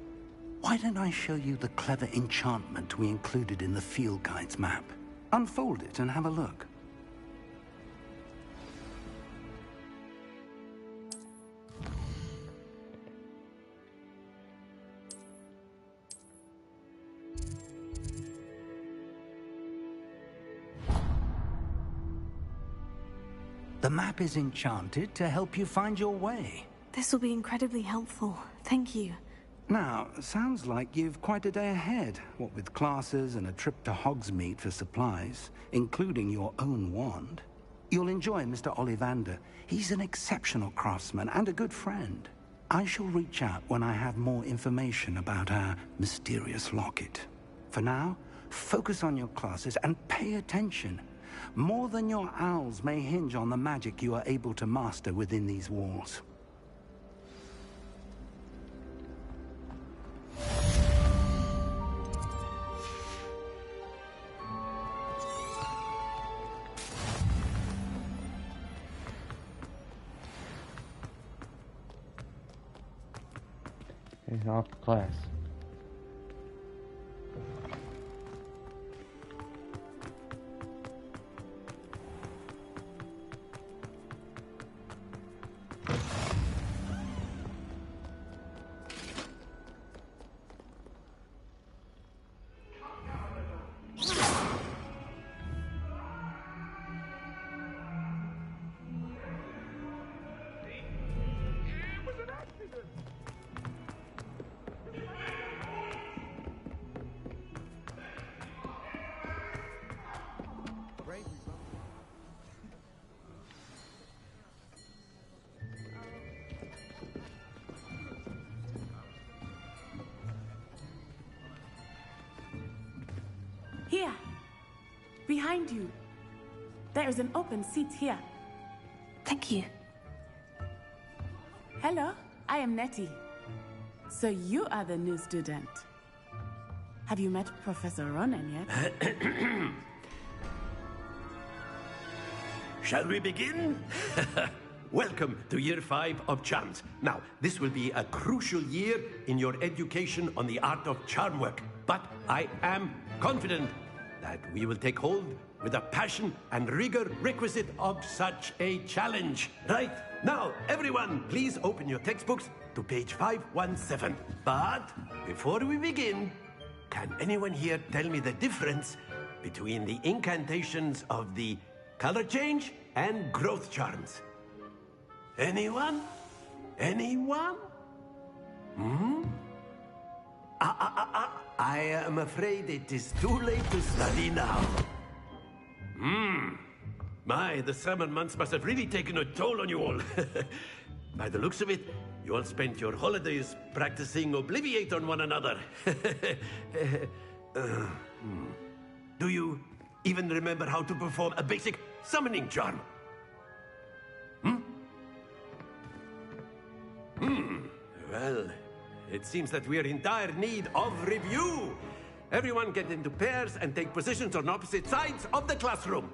why don't I show you the clever enchantment we included in the field guide's map? Unfold it and have a look. The map is enchanted to help you find your way. This will be incredibly helpful. Thank you. Now, sounds like you've quite a day ahead, what with classes and a trip to Hogsmeade for supplies, including your own wand. You'll enjoy Mr. Ollivander. He's an exceptional craftsman and a good friend. I shall reach out when I have more information about our mysterious locket. For now, focus on your classes and pay attention. More than your owls may hinge on the magic you are able to master within these walls. He's off to class. Here. Behind you. There is an open seat here. Thank you. Hello, I am Nettie. So you are the new student. Have you met Professor Ronan yet? Shall we begin? Welcome to Year 5 of Charms. Now, this will be a crucial year in your education on the art of charm work. But I am confident that we will take hold with the passion and rigor requisite of such a challenge. Right, now, everyone, please open your textbooks to page 517. But before we begin, can anyone here tell me the difference between the incantations of the color change and growth charms? Anyone? Anyone? I am afraid it is too late to study now. My, the summer months must have really taken a toll on you all. By the looks of it, you all spent your holidays practicing Obliviate on one another. Do you even remember how to perform a basic summoning charm? Well, it seems that we are in dire need of review. Everyone get into pairs and take positions on opposite sides of the classroom.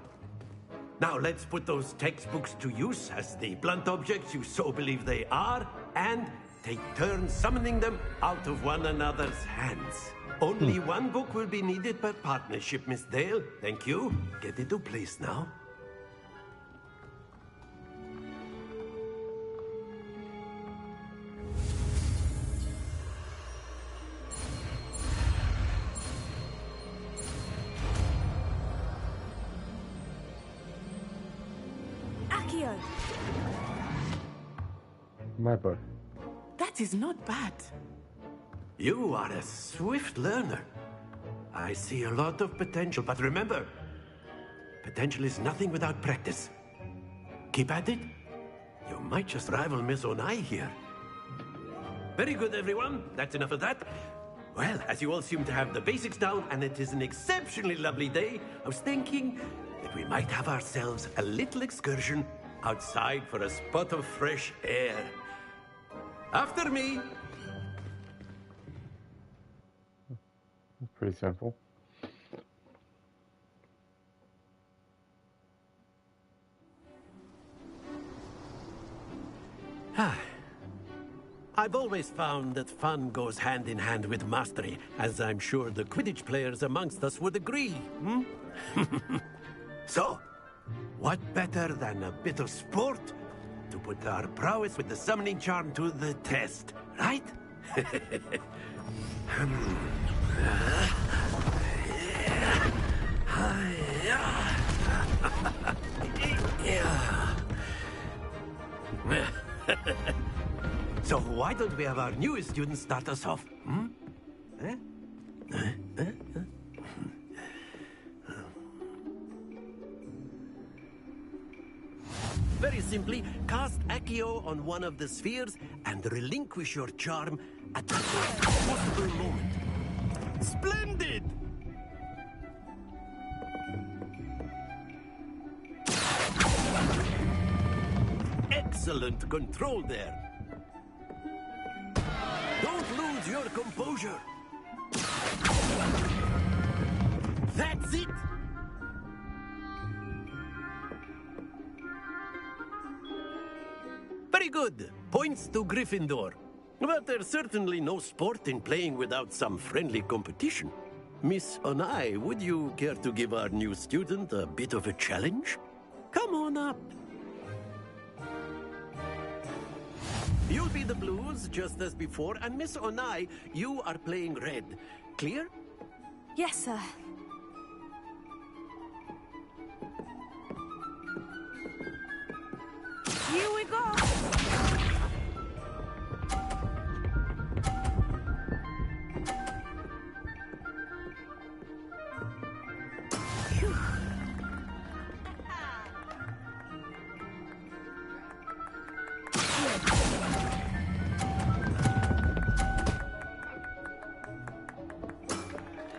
Now let's put those textbooks to use as the blunt objects you so believe they are, and take turns summoning them out of one another's hands. Only one book will be needed per partnership, Miss Dale. Thank you. Get into place now. My book. That is not bad. You are a swift learner. I see a lot of potential, but remember, potential is nothing without practice. Keep at it. You might just rival Miss Onai here. Very good, everyone. That's enough of that. Well, as you all seem to have the basics down, and it is an exceptionally lovely day, I was thinking that we might have ourselves a little excursion outside for a spot of fresh air. After me. That's pretty simple. I've always found that fun goes hand in hand with mastery, as I'm sure the Quidditch players amongst us would agree. So, what better than a bit of sport to put our prowess with the summoning charm to the test, right? So why don't we have our newest student start us off? Very simply, cast Accio on one of the spheres and relinquish your charm at the worst possible moment. Splendid! Excellent control there. Don't lose your composure. That's it! Very good. Points to Gryffindor. But there's certainly no sport in playing without some friendly competition. Miss Onai, would you care to give our new student a bit of a challenge? Come on up. You'll be the blues, just as before, and Miss Onai, you are playing red. Clear? Yes, sir. Here we go!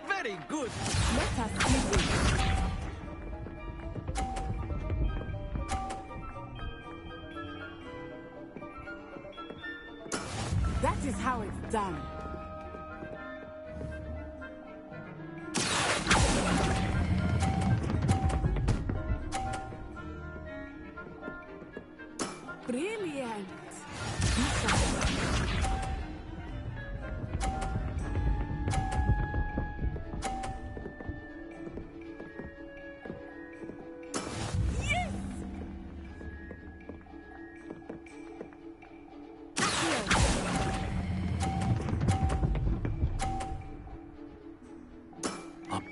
Very good. Let us begin. That is how it's done. Brilliant.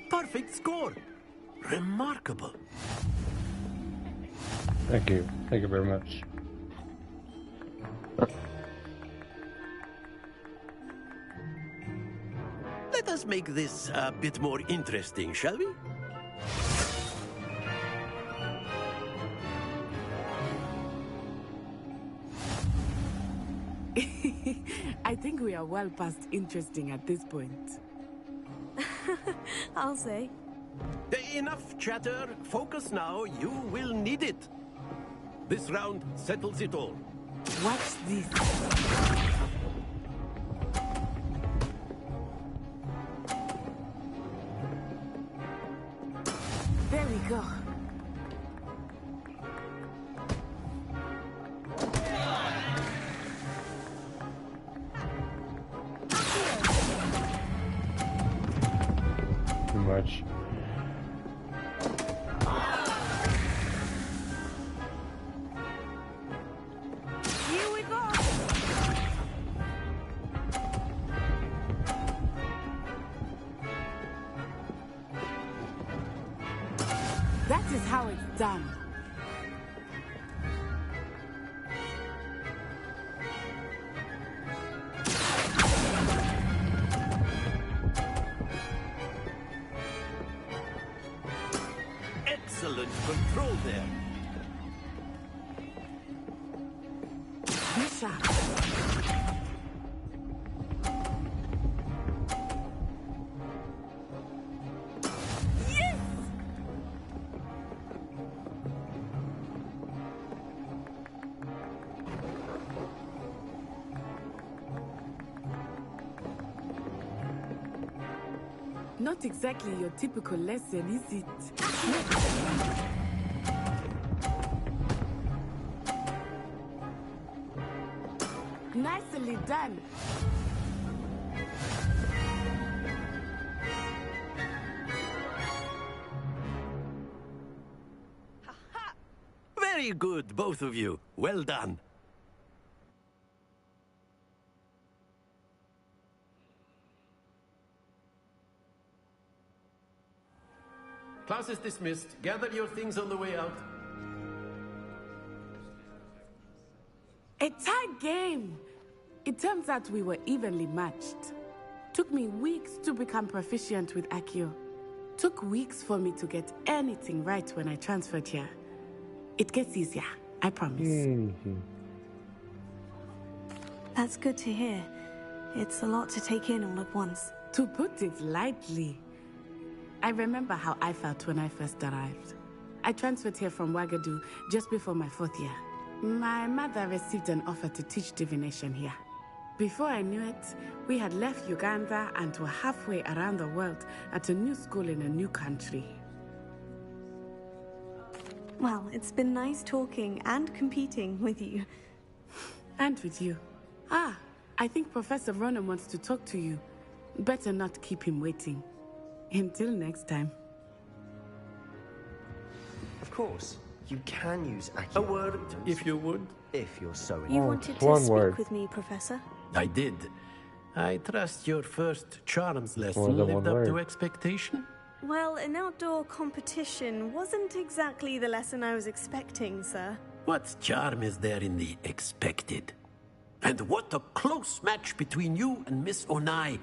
Perfect score. Remarkable. Thank you. Thank you very much. Let us make this a bit more interesting, shall we? I think we are well past interesting at this point. I'll say. Enough chatter. Focus now. You will need it. This round settles it all. Watch this. There we go. Too much. Here we go. That is how it's done. Excellent control there. Bishop. Yes! Not exactly your typical lesson, is it? Nicely done. Very good, both of you. Well done. Class is dismissed. Gather your things on the way out. A tight game. It turns out we were evenly matched. Took me weeks to become proficient with Accio. Took weeks for me to get anything right when I transferred here. It gets easier, I promise. That's good to hear. It's a lot to take in all at once. To put it lightly, I remember how I felt when I first arrived. I transferred here from Ouagadougou just before my 4th year. My mother received an offer to teach divination here. Before I knew it, we had left Uganda and were halfway around the world at a new school in a new country. Well, it's been nice talking and competing with you. And with you. Ah, I think Professor Ronan wants to talk to you. Better not keep him waiting. Until next time. Of course, you can use Accio. A word, if you would. If you're so You inclined. wanted to speak with me, Professor? I did. I trust your first charms lesson lived up to expectation? Well, an outdoor competition wasn't exactly the lesson I was expecting, sir. What charm is there in the expected? And what a close match between you and Miss Onai.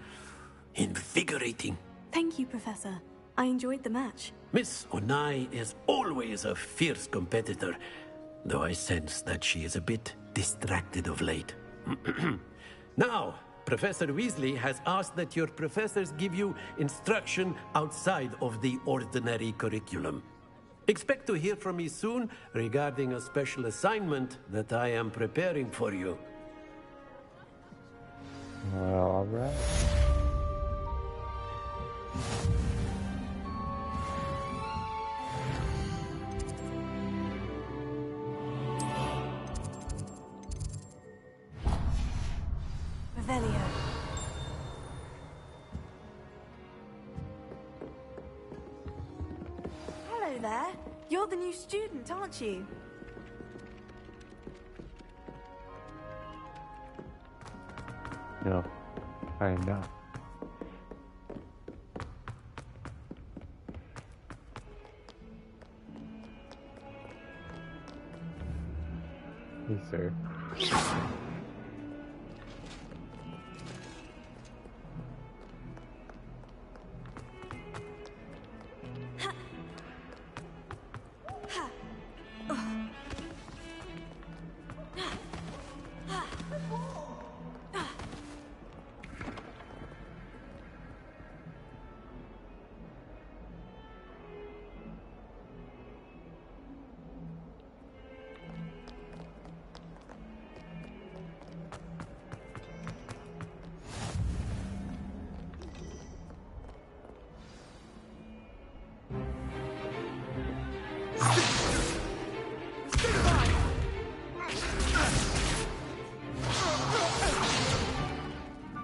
Invigorating. Thank you, Professor. I enjoyed the match. Miss Onai is always a fierce competitor, though I sense that she is a bit distracted of late. Now, Professor Weasley has asked that your professors give you instruction outside of the ordinary curriculum. Expect to hear from me soon regarding a special assignment that I am preparing for you. All right. Revelio. Hello there. You're the new student, aren't you? No, I am not. Yes, sir.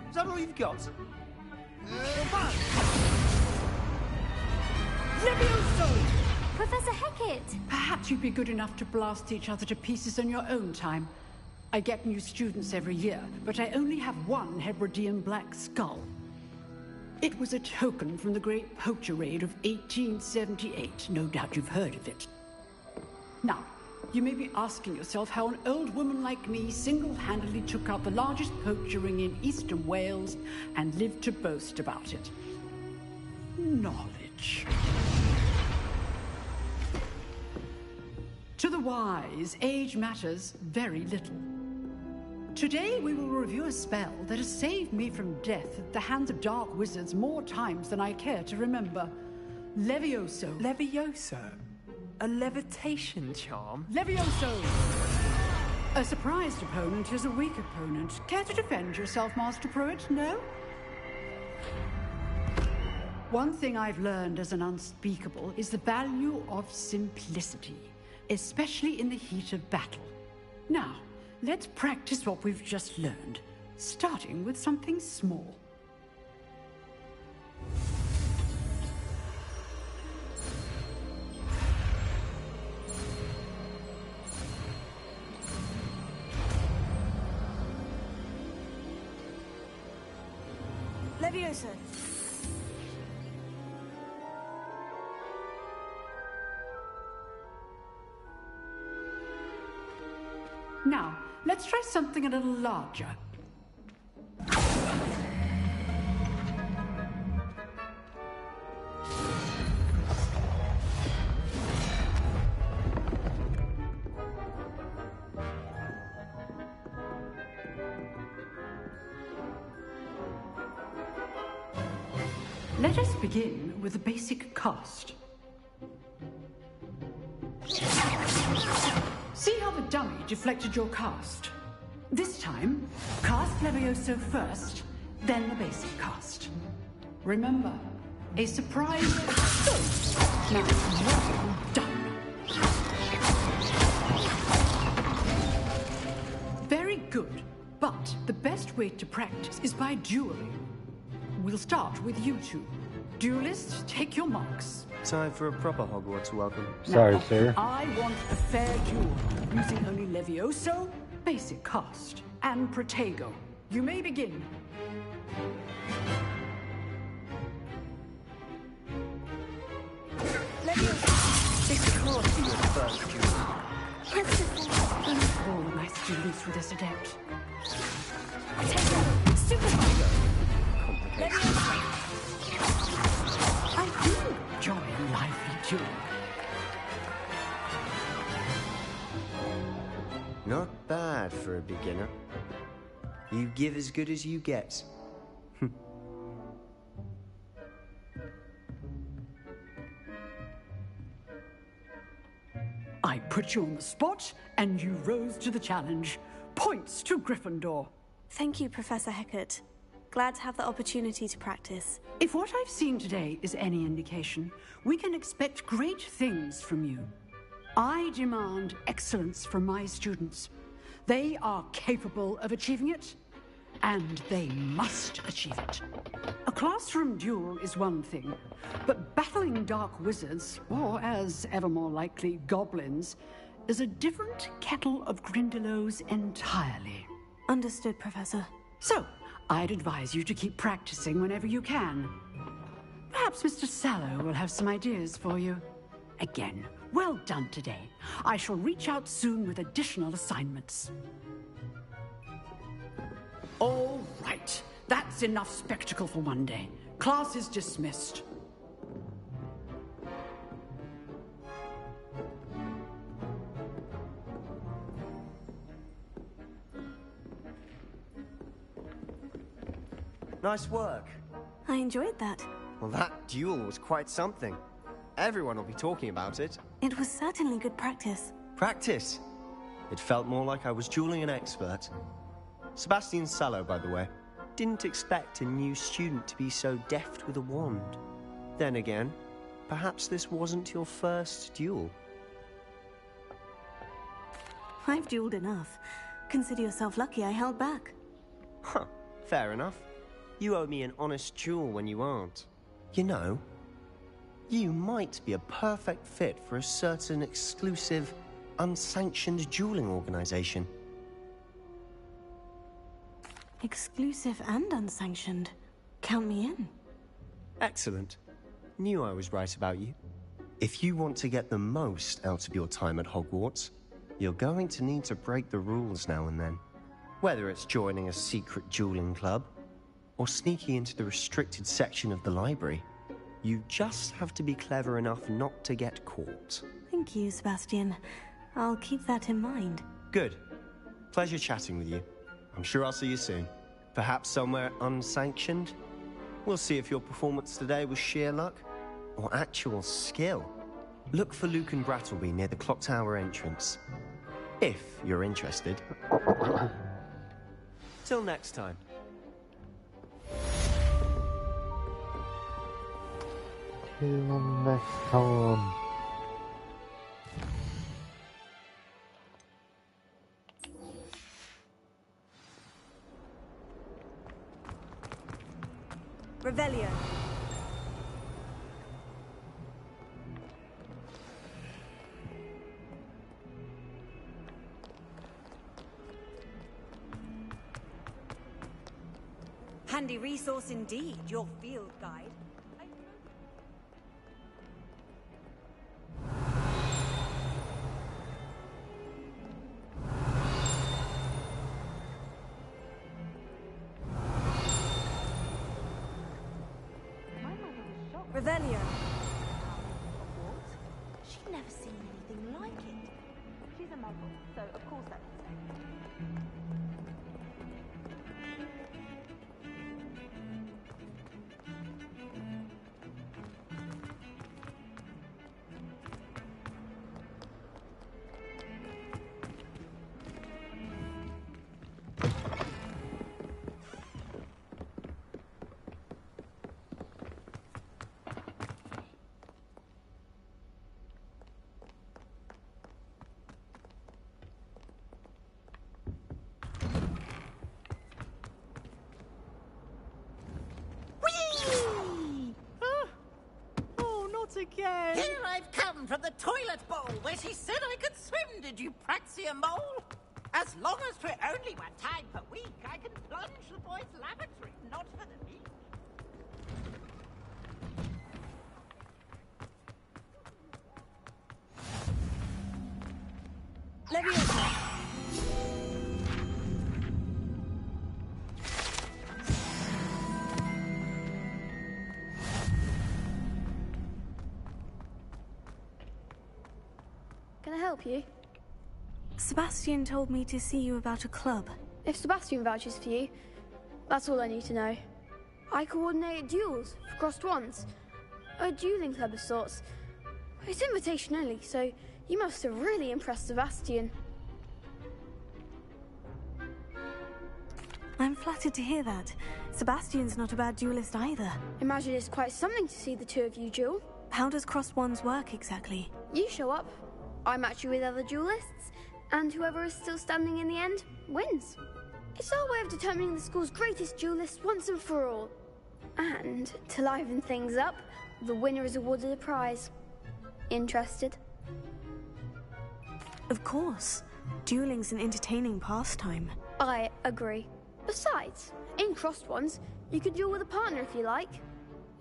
Is that all you've got? Levioso! Professor Hecat! Perhaps you'd be good enough to blast each other to pieces in your own time. I get new students every year, but I only have one Hebridean black skull. It was a token from the Great Poacher Raid of 1878. No doubt you've heard of it. Now, you may be asking yourself how an old woman like me single-handedly took out the largest poacher ring in eastern Wales and lived to boast about it. Knowledge. To the wise, age matters very little. Today we will review a spell that has saved me from death at the hands of dark wizards more times than I care to remember. Levioso. Levioso? A levitation charm? Levioso! A surprised opponent is a weak opponent. Care to defend yourself, Master Pruitt? No? One thing I've learned as an unspeakable is the value of simplicity, especially in the heat of battle. Now, let's practice what we've just learned, starting with something small. Leviosa. Now, let's try something a little larger. Let us begin with the basic cast. See how the dummy deflected your cast? This time, cast Levioso first, then the basic cast. Remember, a surprise. Now, well done. Very good, but the best way to practice is by dueling. We'll start with you two. Duelists, take your marks. Time for a proper Hogwarts welcome. Sorry, Now, sir. I want a fair duel, using only Levioso, basic cast, and Protego. You may begin. Leviosa, this can't be your first duel. All my students with this adept. Protego, Super Mario. I do enjoy a lively duel. Not bad for a beginner. You give as good as you get. I put you on the spot, and you rose to the challenge. Points to Gryffindor. Thank you, Professor Hecat. Glad to have the opportunity to practice. If what I've seen today is any indication, we can expect great things from you. I demand excellence from my students. They are capable of achieving it, and they must achieve it. A classroom duel is one thing, but battling dark wizards, or as ever more likely, goblins, is a different kettle of Grindylows entirely. Understood, Professor. So, I'd advise you to keep practicing whenever you can. Perhaps Mr. Sallow will have some ideas for you. Again, well done today. I shall reach out soon with additional assignments. All right. That's enough spectacle for one day. Class is dismissed. Nice work. I enjoyed that. Well, that duel was quite something. Everyone will be talking about it. It was certainly good practice. Practice? It felt more like I was dueling an expert. Sebastian Sallow, by the way. Didn't expect a new student to be so deft with a wand. Then again, perhaps this wasn't your first duel. I've dueled enough. Consider yourself lucky I held back. Huh, fair enough. You owe me an honest duel when you aren't. You know, you might be a perfect fit for a certain exclusive, unsanctioned dueling organization. Exclusive and unsanctioned. Count me in. Excellent. Knew I was right about you. If you want to get the most out of your time at Hogwarts, you're going to need to break the rules now and then. Whether it's joining a secret dueling club, or sneaking into the restricted section of the library, you just have to be clever enough not to get caught. Thank you, Sebastian. I'll keep that in mind. Good. Pleasure chatting with you. I'm sure I'll see you soon. Perhaps somewhere unsanctioned? We'll see if your performance today was sheer luck or actual skill. Look for Luke and Brattleby near the clock tower entrance. If you're interested. Till next time. Till next time. Revelio. Handy resource indeed, your field guide. Revelio. She'd never seen anything like it. She's a muggle, so of course that's again. Here I've come from the toilet bowl where she said I could swim, did you praxia mole? As long as for only one time per week, I can plunge the boys' lavatory, not for the meat. Leviosa. Can I help you? Sebastian told me to see you about a club. If Sebastian vouches for you, that's all I need to know. I coordinate duels for crossed wands. A dueling club of sorts. It's invitation only, so you must have really impressed Sebastian. I'm flattered to hear that. Sebastian's not a bad duelist either. Imagine it's quite something to see the two of you duel. How does crossed wands work exactly? You show up, I match you with other duelists, and whoever is still standing in the end wins. It's our way of determining the school's greatest duelist once and for all. And to liven things up, the winner is awarded a prize. Interested? Of course. Dueling's an entertaining pastime. I agree. Besides, in crossed ones, you could duel with a partner if you like.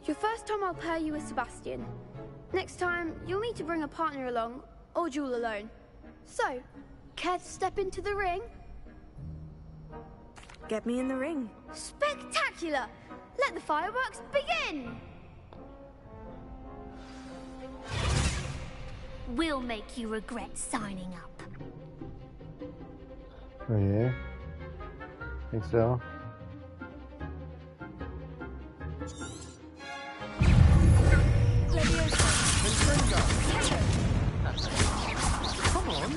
Your first time I'll pair you with Sebastian. Next time, you'll need to bring a partner along, or duel alone. So, care to step into the ring? Get me in the ring. Spectacular! Let the fireworks begin! We'll make you regret signing up. Oh yeah? Think so? Come on.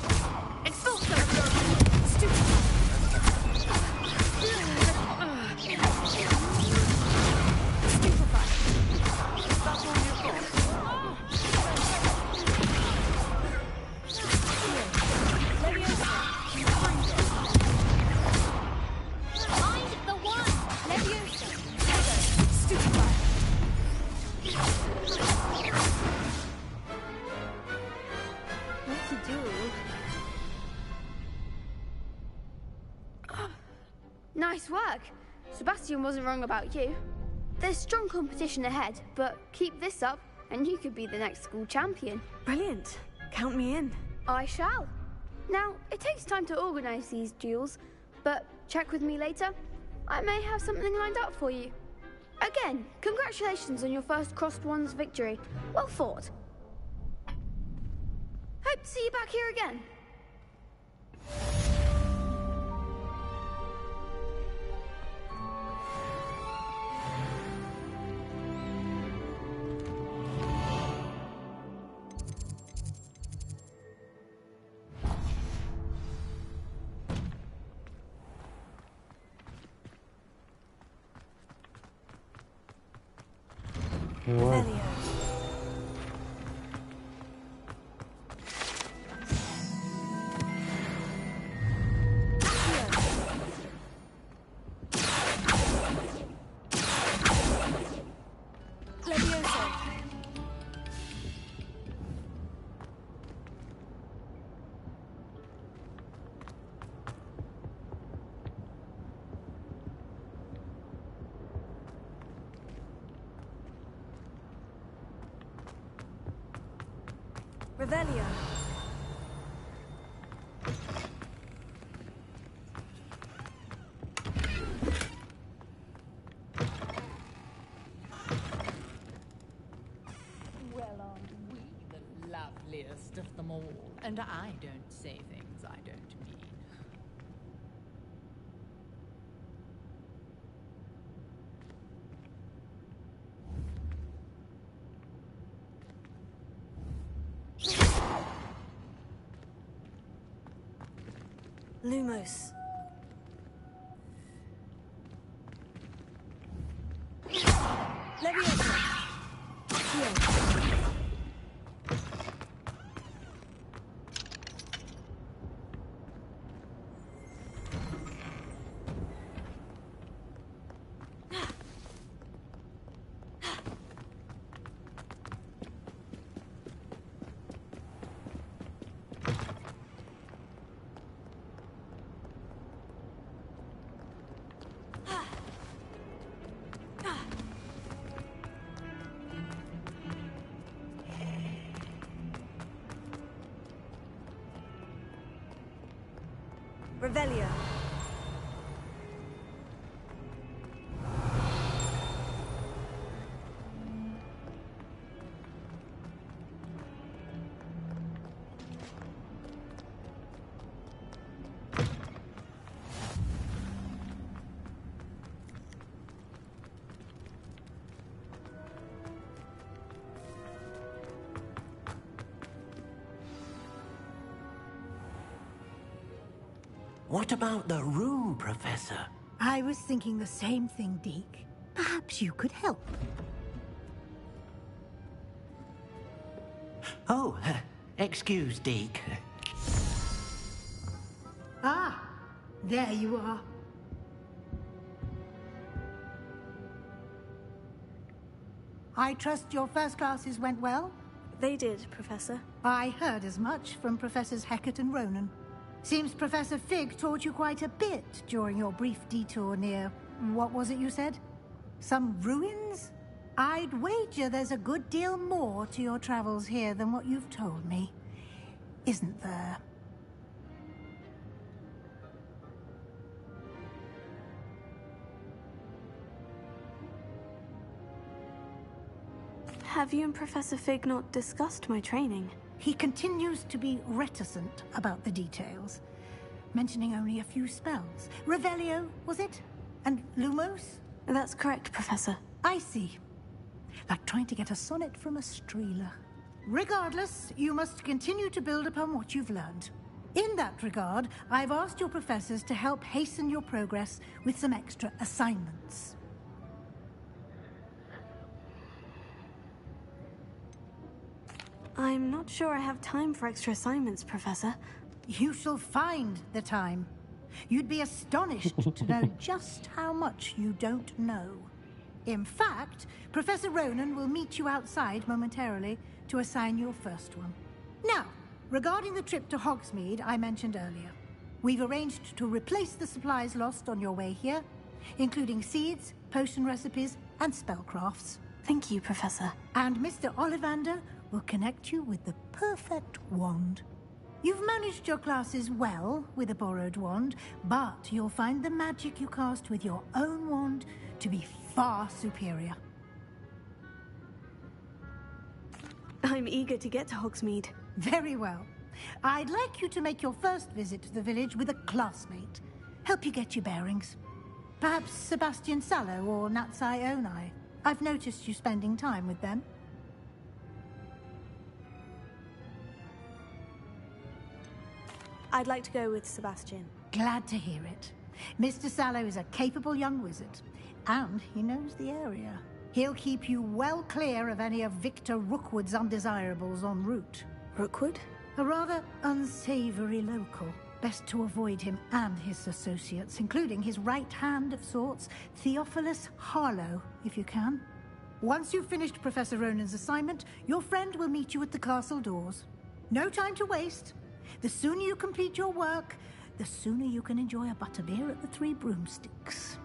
Nice work. Sebastian wasn't wrong about you. There's strong competition ahead, but keep this up and you could be the next school champion. Brilliant. Count me in. I shall. Now, it takes time to organise these duels, but check with me later. I may have something lined up for you. Again, congratulations on your first Crossed Wands victory. Well fought. Hope to see you back here again. What? Revelio. Well, aren't we the loveliest of them all? And I don't say things I don't mean. Lumos. Leviosa. Shield. Revelio. What about the room, Professor? I was thinking the same thing, Deke. Perhaps you could help. Oh, excuse, Deke. Ah, there you are. I trust your first classes went well? They did, Professor. I heard as much from Professors Hecat and Ronan. Seems Professor Fig taught you quite a bit during your brief detour near... what was it you said? Some ruins? I'd wager there's a good deal more to your travels here than what you've told me. Isn't there? Have you and Professor Fig not discussed my training? He continues to be reticent about the details, mentioning only a few spells. Revelio, was it? And Lumos? That's correct, Professor. I see. Like trying to get a sonnet from a streeler. Regardless, you must continue to build upon what you've learned. In that regard, I've asked your professors to help hasten your progress with some extra assignments. I'm not sure I have time for extra assignments, Professor. You shall find the time. You'd be astonished to know just how much you don't know. In fact, Professor Ronan will meet you outside momentarily to assign your first one. Now, regarding the trip to Hogsmeade I mentioned earlier, we've arranged to replace the supplies lost on your way here, including seeds, potion recipes, and spellcrafts. Thank you, Professor. And Mr. Ollivander will connect you with the perfect wand. You've managed your classes well with a borrowed wand, but you'll find the magic you cast with your own wand to be far superior. I'm eager to get to Hogsmeade. Very well. I'd like you to make your first visit to the village with a classmate. Help you get your bearings. Perhaps Sebastian Sallow or Natsai Onai. I've noticed you spending time with them. I'd like to go with Sebastian. Glad to hear it. Mr. Sallow is a capable young wizard, and he knows the area. He'll keep you well clear of any of Victor Rookwood's undesirables en route. Rookwood? A rather unsavory local. Best to avoid him and his associates, including his right hand of sorts, Theophilus Harlow, if you can. Once you've finished Professor Ronan's assignment, your friend will meet you at the castle doors. No time to waste. The sooner you complete your work, the sooner you can enjoy a butterbeer at the Three Broomsticks.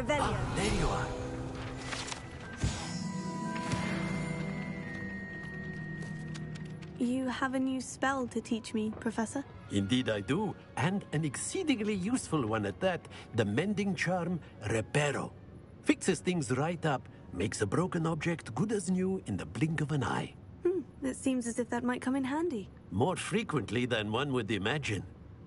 Revelio. There you are. You have a new spell to teach me, Professor? Indeed I do, and an exceedingly useful one at that. The mending charm, Reparo. Fixes things right up, makes a broken object good as new in the blink of an eye. It seems as if that might come in handy. More frequently than one would imagine.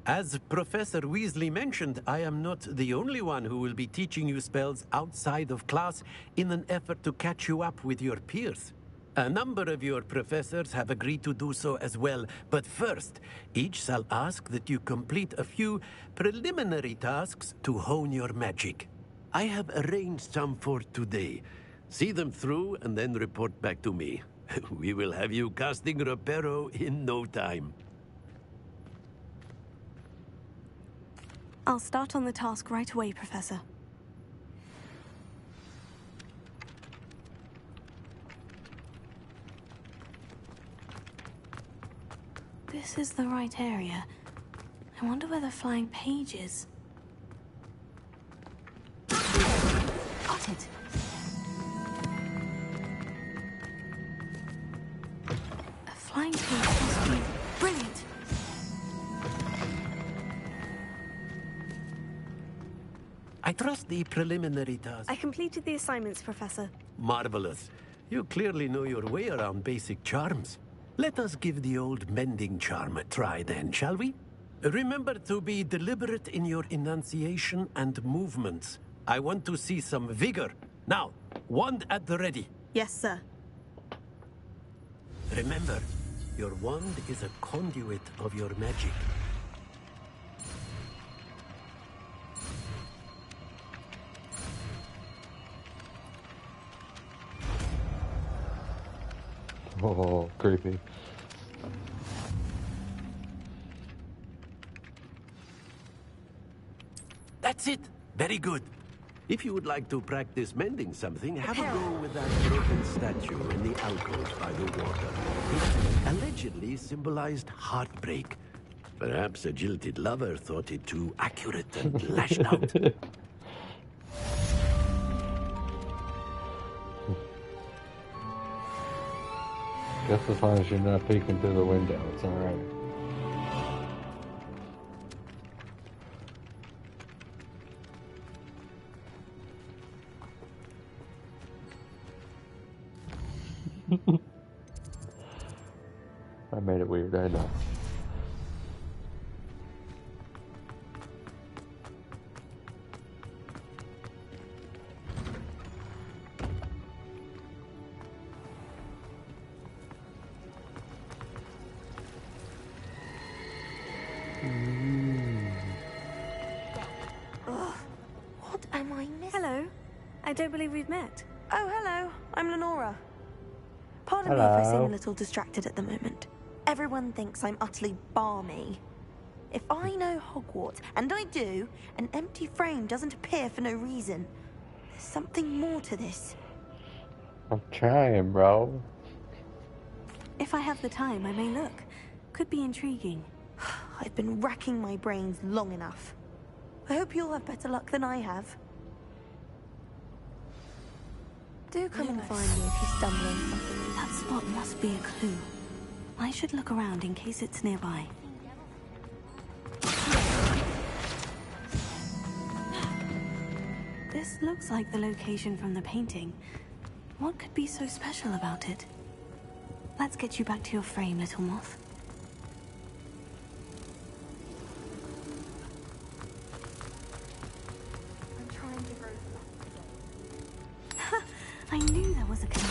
As Professor Weasley mentioned, I am not the only one who will be teaching you spells outside of class in an effort to catch you up with your peers. A number of your professors have agreed to do so as well, but first, each shall ask that you complete a few preliminary tasks to hone your magic. I have arranged some for today. See them through and then report back to me. We will have you casting Reparo in no time. I'll start on the task right away, Professor. This is the right area. I wonder where the flying page is. Got it. A flying page must be brilliant. I trust the preliminary task. I completed the assignments, Professor. Marvelous. You clearly know your way around basic charms. Let us give the old mending charm a try then, shall we? Remember to be deliberate in your enunciation and movements. I want to see some vigor. Now, wand at the ready. Yes, sir. Remember, your wand is a conduit of your magic. Oh, creepy. That's it. Very good. If you would like to practice mending something, have a go with that broken statue in the alcove by the water. It allegedly symbolized heartbreak. Perhaps a jilted lover thought it too accurate and lashed out. Guess as long as you're not peeking through the window, it's alright. I made it weird, I know. What am I missing? Hello. I don't believe we've met. Oh, hello. I'm Lenora. Pardon me if I seem a little distracted at the moment. Everyone thinks I'm utterly balmy. If I know Hogwarts, and I do, an empty frame doesn't appear for no reason. There's something more to this. I'm trying, bro. If I have the time, I may look. Could be intriguing. I've been racking my brains long enough. I hope you'll have better luck than I have. Do come and find me if you stumble on something. That spot must be a clue. I should look around in case it's nearby. This looks like the location from the painting. What could be so special about it? Let's get you back to your frame, little moth. I'm trying to grow. I knew there was a connection.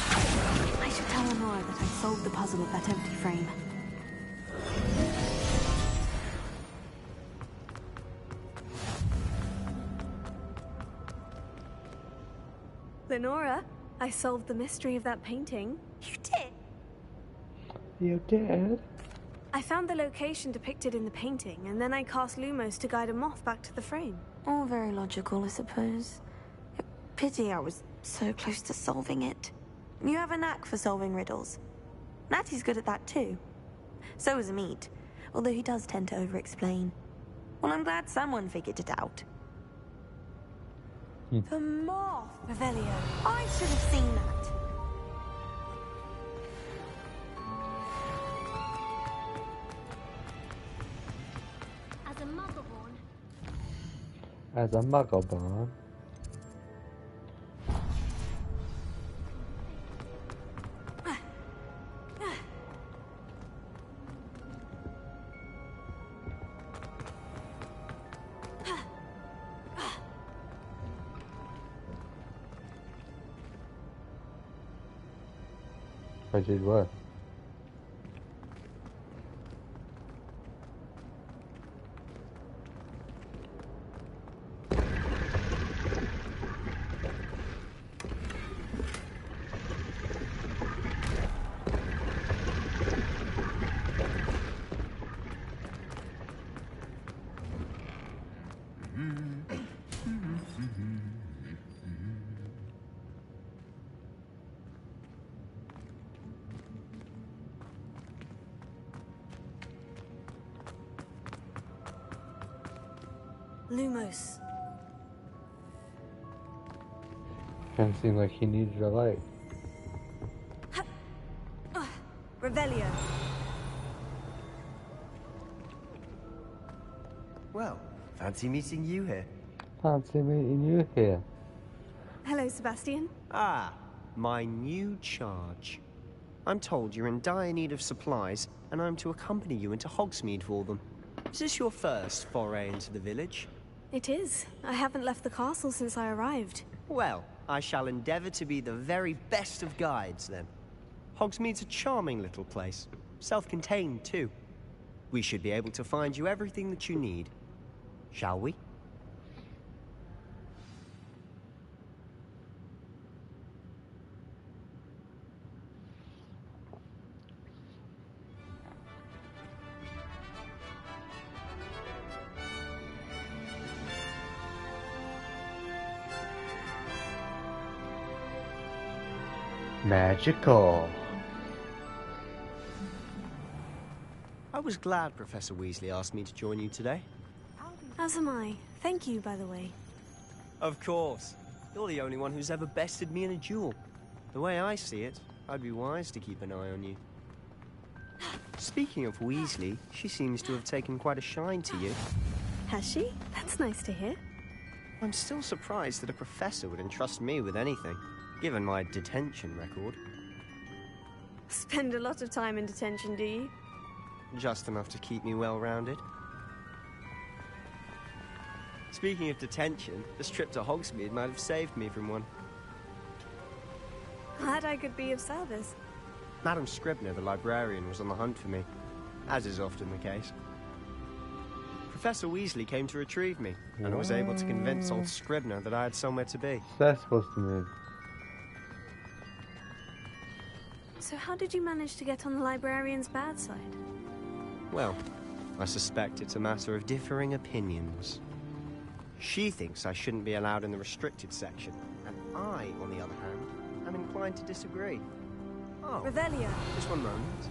I should tell Lenora that I solved the puzzle of that empty frame. Lenora, I solved the mystery of that painting. You did? You did? I found the location depicted in the painting, and then I cast Lumos to guide a moth back to the frame. All very logical, I suppose. Pity I was so close to solving it. You have a knack for solving riddles. Natty's good at that too. So is Amit, although he does tend to over-explain. Well, I'm glad someone figured it out. The moth, Revelio. I should have seen that. As a muggle-born, As a muggle-born. I did what? Lumos. Kind of seemed like he needed a light. Revelio. Well, fancy meeting you here. Fancy meeting you here. Hello, Sebastian. Ah, my new charge. I'm told you're in dire need of supplies, and I'm to accompany you into Hogsmeade for them. Is this your first foray into the village? It is. I haven't left the castle since I arrived. Well, I shall endeavour to be the very best of guides, then. Hogsmeade's a charming little place. Self-contained, too. We should be able to find you everything that you need. Shall we? Magical. I was glad Professor Weasley asked me to join you today. As am I. Thank you, by the way. Of course. You're the only one who's ever bested me in a duel. The way I see it, I'd be wise to keep an eye on you. Speaking of Weasley, she seems to have taken quite a shine to you. Has she? That's nice to hear. I'm still surprised that a professor would entrust me with anything, given my detention record. Spend a lot of time in detention, do you? Just enough to keep me well-rounded. Speaking of detention, this trip to Hogsmeade might have saved me from one. Glad I could be of service. Madam Scribner, the librarian, was on the hunt for me, as is often the case. Professor Weasley came to retrieve me, and I was able to convince old Scribner that I had somewhere to be. What's that supposed to mean? So how did you manage to get on the librarian's bad side? Well, I suspect it's a matter of differing opinions. She thinks I shouldn't be allowed in the restricted section, and I, on the other hand, am inclined to disagree. Oh, Revelio. Just one moment.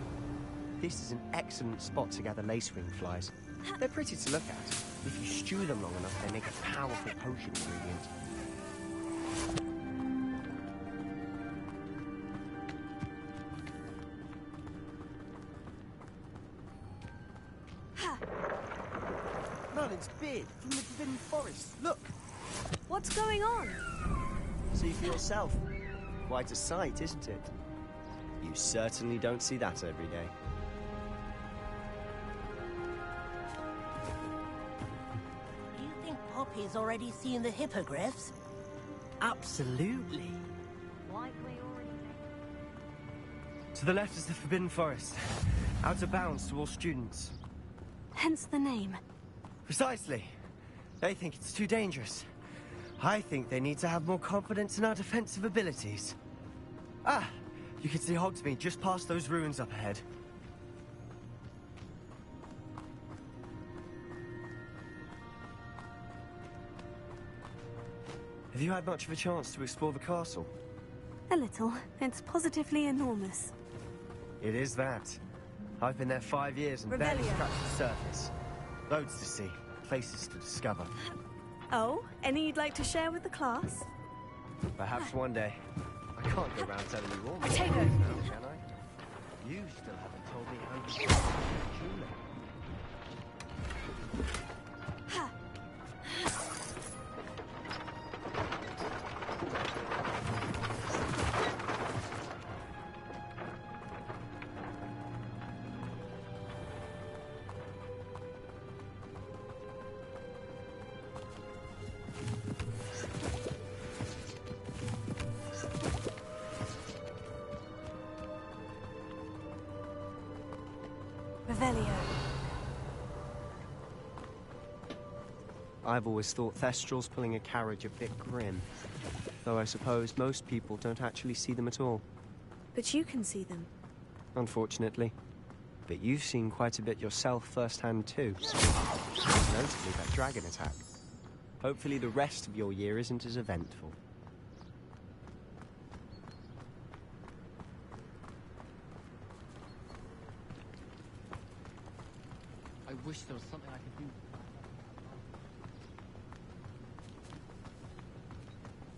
This is an excellent spot to gather lacewing flies. They're pretty to look at. If you stew them long enough, they make a powerful potion ingredient. Merlin's beard from the Forbidden Forest. Look! What's going on? See for yourself. Quite a sight, isn't it? You certainly don't see that every day. Do you think Poppy's already seen the hippogriffs? Absolutely. To the left is the Forbidden Forest. Out of bounds to all students. Hence the name. Precisely. They think it's too dangerous. I think they need to have more confidence in our defensive abilities. Ah! You can see Hogsmeade just past those ruins up ahead. Have you had much of a chance to explore the castle? A little. It's positively enormous. It is that. I've been there 5 years and barely Revelio. scratched the surface. Loads to see, places to discover. Oh, any you'd like to share with the class? Perhaps one day. I can't go around telling you all my Potato. secrets now, can I? You still haven't told me how you got Julie. Revelio. I've always thought Thestrals pulling a carriage a bit grim. Though I suppose most people don't actually see them at all. But you can see them. Unfortunately. But you've seen quite a bit yourself firsthand too. Notably that dragon attack. Hopefully the rest of your year isn't as eventful. I wish there was something I could do.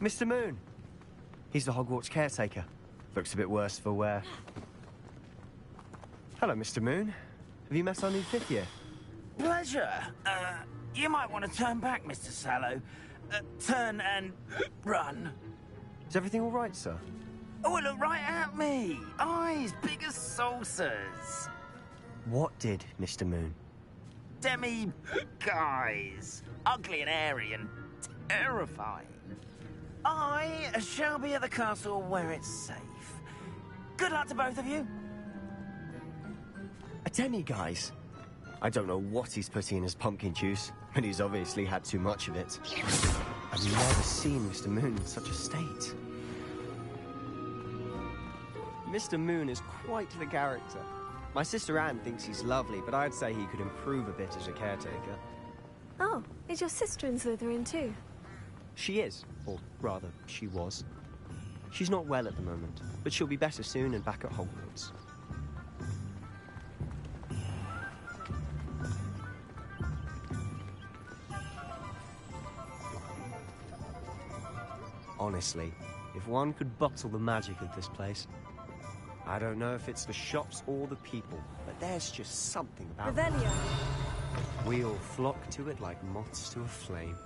Mr. Moon! He's the Hogwarts caretaker. Looks a bit worse for wear. Hello, Mr. Moon. Have you met our new 5th year? Pleasure. You might want to turn back, Mr. Sallow. Turn and run. Is everything all right, sir? Oh, look right at me. Eyes big as saucers. What did, Mr. Moon? Guys. Ugly and airy and terrifying. I shall be at the castle where it's safe. Good luck to both of you. A demi-guise? I don't know what he's putting in his pumpkin juice, but he's obviously had too much of it. I've never seen Mr. Moon in such a state. Mr. Moon is quite the character. My sister Anne thinks he's lovely, but I'd say he could improve a bit as a caretaker. Oh, is your sister in Slytherin too? She is, or rather, she was. She's not well at the moment, but she'll be better soon and back at Hogwarts. Honestly, if one could bottle the magic of this place. I don't know if it's the shops or the people, but there's just something about it. Revelio. We all flock to it like moths to a flame.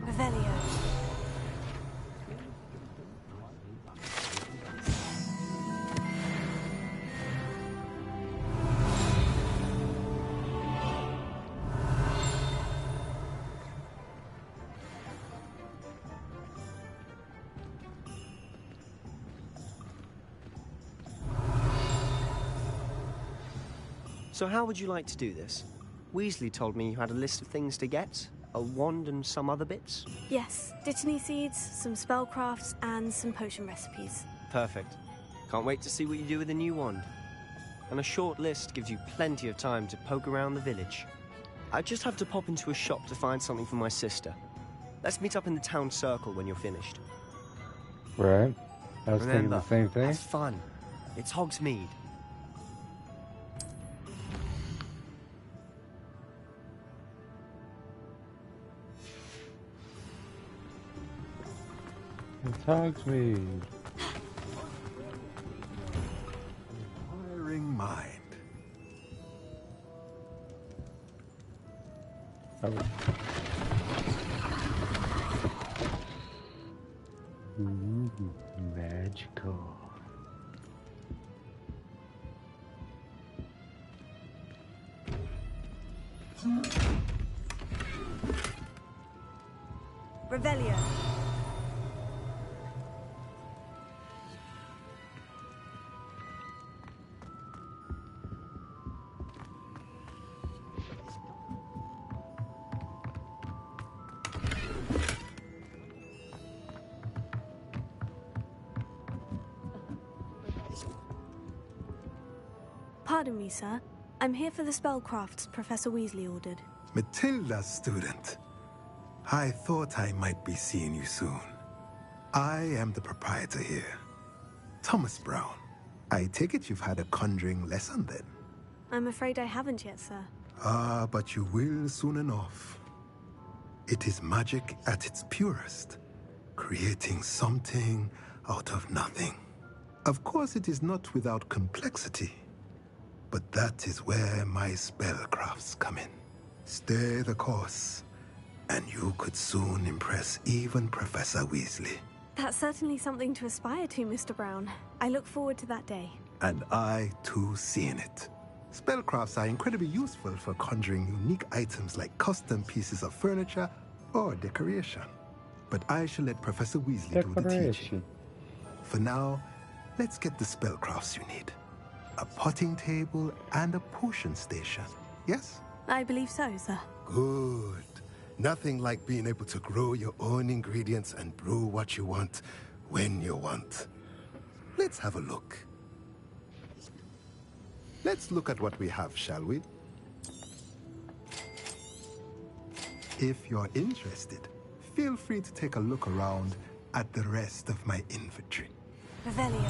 Revelio. So how would you like to do this? Weasley told me you had a list of things to get. A wand and some other bits? Yes, Dittany seeds, some spellcrafts, and some potion recipes. Perfect. Can't wait to see what you do with the new wand. And a short list gives you plenty of time to poke around the village. I just have to pop into a shop to find something for my sister. Let's meet up in the town circle when you're finished. Right. I was thinking Remember, the same thing. have fun. It's Hogsmeade. It's Hogsmeade. Inquiring mind. Oh. Ooh, magical. Revelio. Pardon me, sir. I'm here for the spellcrafts Professor Weasley ordered. Matilda's student. I thought I might be seeing you soon. I am the proprietor here, Thomas Brown. I take it you've had a conjuring lesson then? I'm afraid I haven't yet, sir. Ah, but you will soon enough. It is magic at its purest, creating something out of nothing. Of course, it is not without complexity, but that is where my spellcrafts come in. Stay the course, and you could soon impress even Professor Weasley. That's certainly something to aspire to, Mr. Brown. I look forward to that day. And I, too, seeing it. Spellcrafts are incredibly useful for conjuring unique items like custom pieces of furniture or decoration. But I shall let Professor Weasley do the teaching. For now, let's get the spellcrafts you need. A potting table and a potion station, yes? I believe so, sir. Good. Nothing like being able to grow your own ingredients and brew what you want when you want. Let's have a look. Let's look at what we have, shall we? If you're interested, feel free to take a look around at the rest of my inventory. Revelio.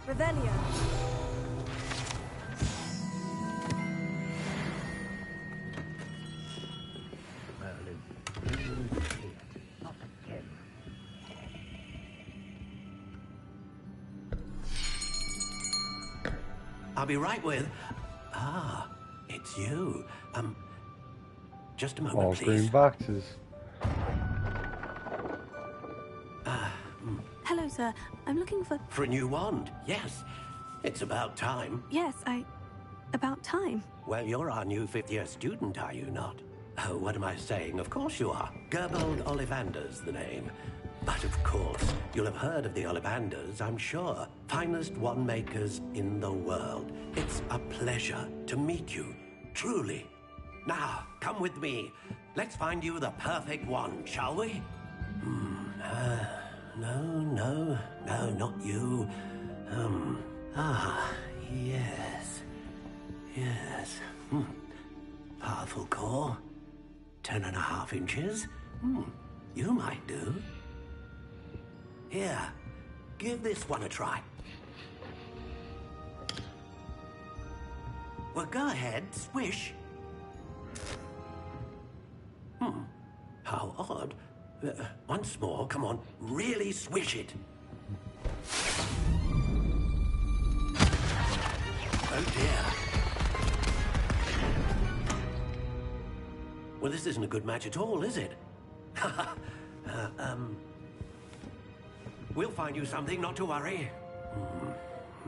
Revelio. I'll be right with... Ah, it's you. Just a moment, All please. green boxes. Hello, sir. I'm looking for... For a new wand, yes. It's about time. Yes, about time. Well, you're our new fifth-year student, are you not? Oh, what am I saying? Of course you are. Gerbold Ollivander's the name. But of course, you'll have heard of the Ollivanders, I'm sure. Finest wand makers in the world. It's a pleasure to meet you, truly. Now, come with me. Let's find you the perfect wand, shall we? No, not you. Yes. Powerful core. 10.5 inches. You might do. Here, give this one a try. Well, go ahead, swish. How odd. Once more, come on, really swish it. Oh dear. Well, this isn't a good match at all, is it? We'll find you something, not to worry.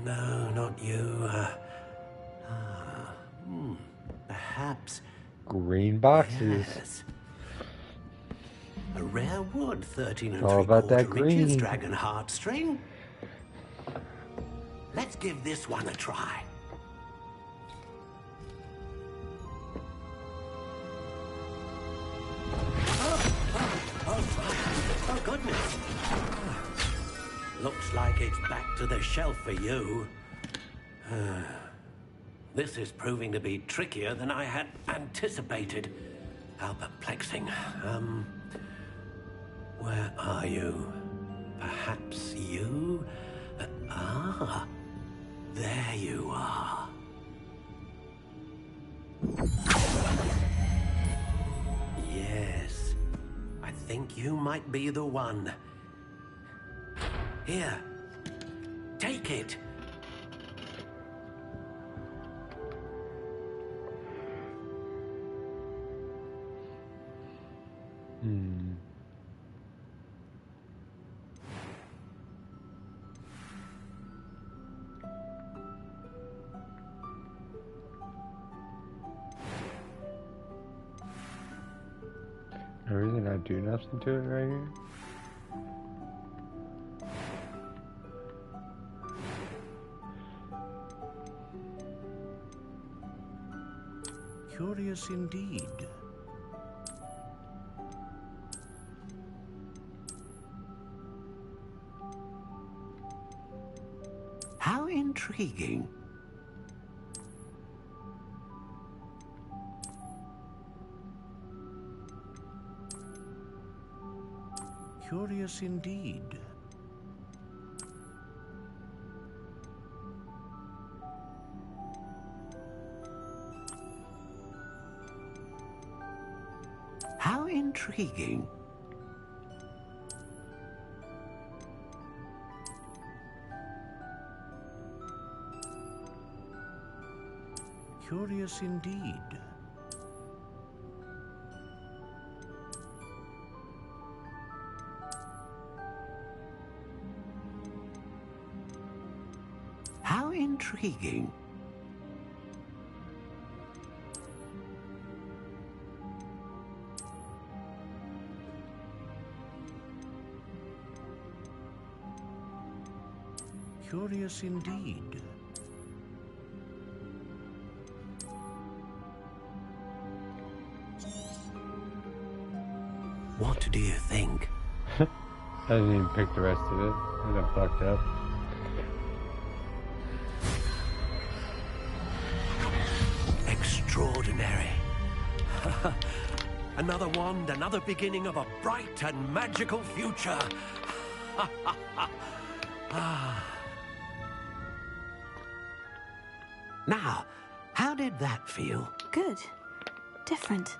No, not you. Perhaps... Green boxes. Yes. A rare wood, 13 All about that 3/4 inches, green. dragon heartstring. Let's give this one a try. Oh, goodness. Looks like it's back to the shelf for you. This is proving to be trickier than I had anticipated. How perplexing. Where are you? Perhaps you? There you are. Yes, I think you might be the one. Here, take it. do nothing to it right here? Curious indeed. How intriguing. Curious indeed. How intriguing. Curious indeed. How intriguing. Curious indeed. What do you think? I didn't even pick the rest of it. I got fucked up. Extraordinary. Another wand, another beginning of a bright and magical future. Now, how did that feel? Good. Different.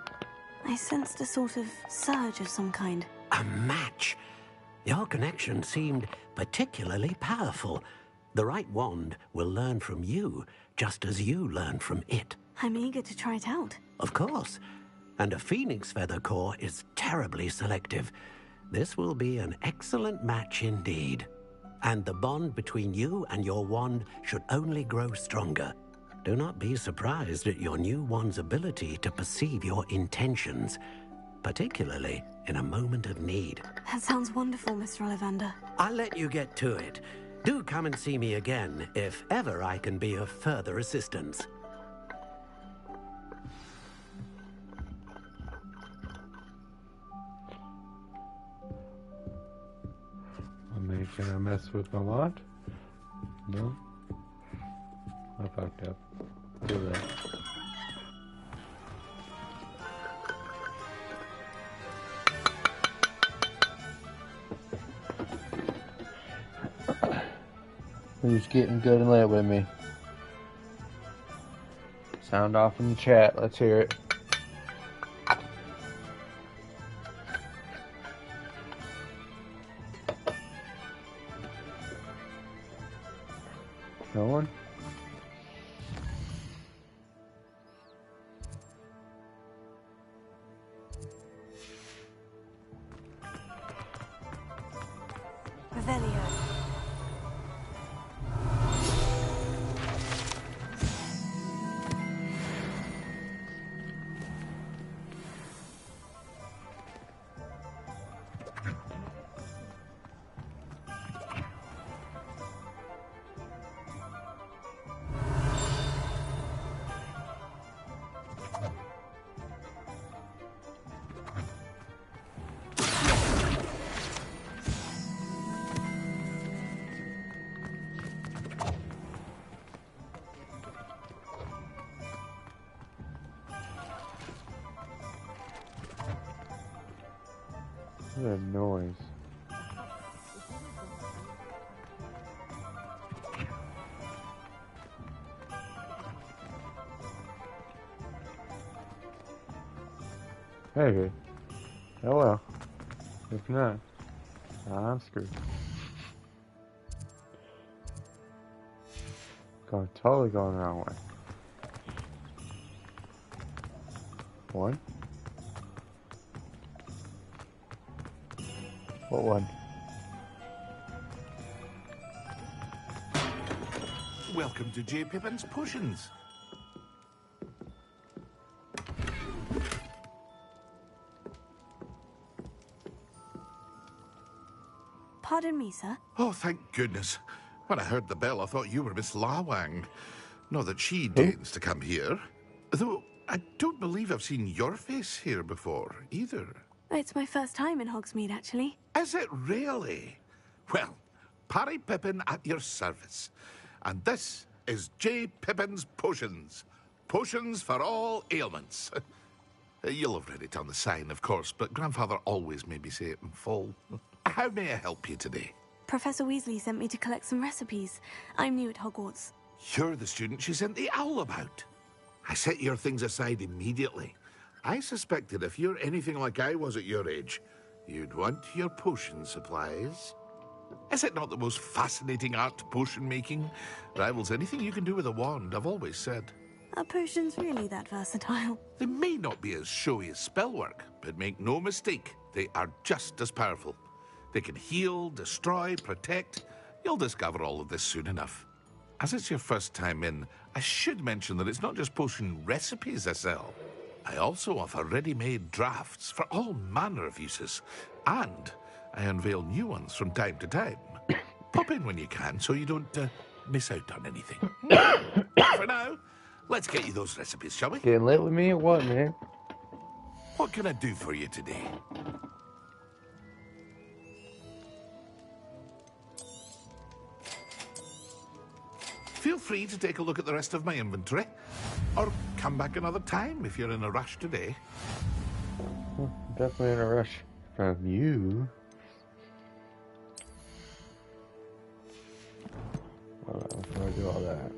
I sensed a sort of surge of some kind. A match. Your connection seemed particularly powerful. The right wand will learn from you, just as you learn from it. I'm eager to try it out. Of course. And a phoenix feather core is terribly selective. This will be an excellent match indeed. And the bond between you and your wand should only grow stronger. Do not be surprised at your new wand's ability to perceive your intentions, particularly in a moment of need. That sounds wonderful, Mr. Ollivander. I'll let you get to it. Do come and see me again if ever I can be of further assistance. Am I gonna mess with my wand? No? I fucked up. Do that. Who's getting good and lit with me? Sound off in the chat. Let's hear it. No one? Revelio. What a noise. Maybe. Oh well. If not, I'm screwed. Totally going the wrong way. One. What one? Welcome to J. Pippin's Potions. Pardon me, sir. Oh, thank goodness. When I heard the bell, I thought you were Miss Lawang. Not that she deigns to come here. Though, I don't believe I've seen your face here before, either. It's my first time in Hogsmeade, actually. Is it really? Well, Parry Pippin at your service. And this is J. Pippin's Potions. Potions for all ailments. You'll have read it on the sign, of course, but Grandfather always made me say it in full. How may I help you today? Professor Weasley sent me to collect some recipes. I'm new at Hogwarts. You're the student she sent the owl about. I set your things aside immediately. I suspected if you're anything like I was at your age, you'd want your potion supplies. Is it not the most fascinating art, potion making? Rivals anything you can do with a wand, I've always said. Are potions really that versatile? They may not be as showy as spellwork, but make no mistake, they are just as powerful. They can heal, destroy, protect. You'll discover all of this soon enough. As it's your first time in, I should mention that it's not just potion recipes I sell. I also offer ready-made drafts for all manner of uses. And I unveil new ones from time to time. Pop in when you can so you don't miss out on anything. For now, let's get you those recipes, shall we? Getting lit with me or what, man? What can I do for you today? Feel free to take a look at the rest of my inventory. Or come back another time if you're in a rush today. Definitely in a rush from you. Hold on, before I do all that.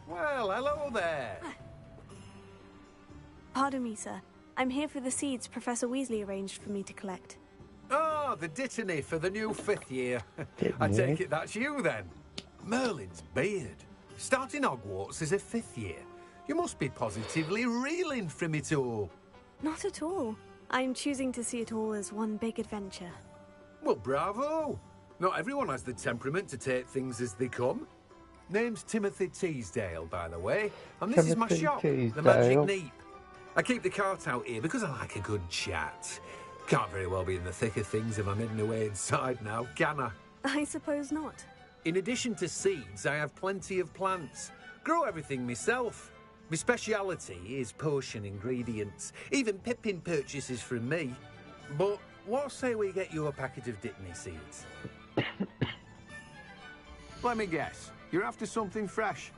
Well, hello there. Pardon me, sir. I'm here for the seeds Professor Weasley arranged for me to collect. Oh, the dittany for the new 5th year. I take it that's you, then. Merlin's beard. Starting Hogwarts as a 5th year. You must be positively reeling from it all. Not at all. I'm choosing to see it all as one big adventure. Well, bravo. Not everyone has the temperament to take things as they come. Name's Timothy Teasdale, by the way, and this is my shop, the Magic Neep. I keep the cart out here because I like a good chat. Can't very well be in the thick of things if I'm hidden away inside now, can I? I suppose not. In addition to seeds, I have plenty of plants. Grow everything myself. My speciality is potion ingredients. Even Pippin purchases from me. But what say we get you a packet of Dittany seeds? Let me guess. You're after something fresh.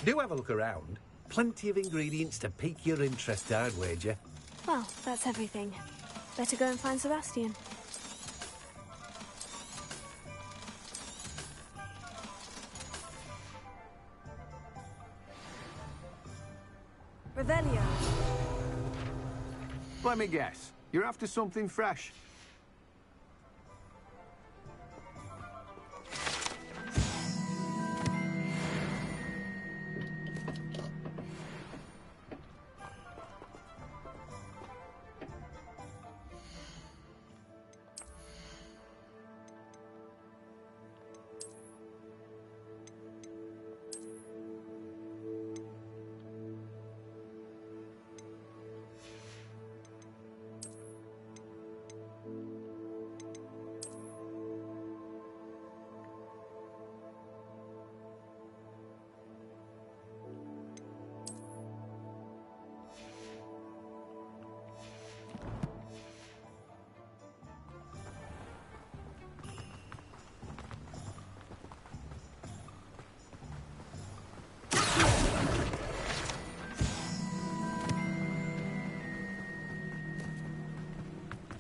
Do have a look around. Plenty of ingredients to pique your interest, I'd wager. Well, that's everything. Better go and find Sebastian. Revelio. Let me guess. You're after something fresh.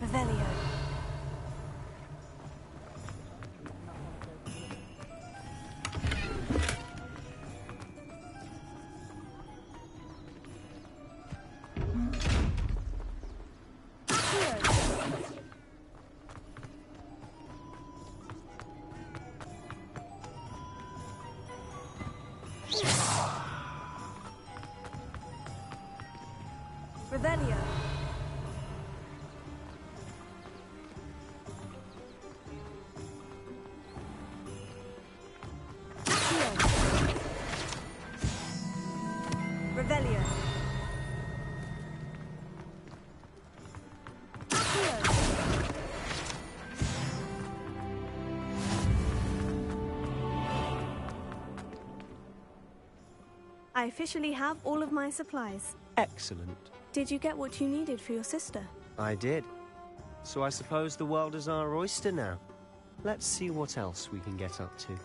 Revelio. Revelio. Revelio. I officially have all of my supplies. Excellent. Did you get what you needed for your sister? I did. So I suppose the world is our oyster now. Let's see what else we can get up to.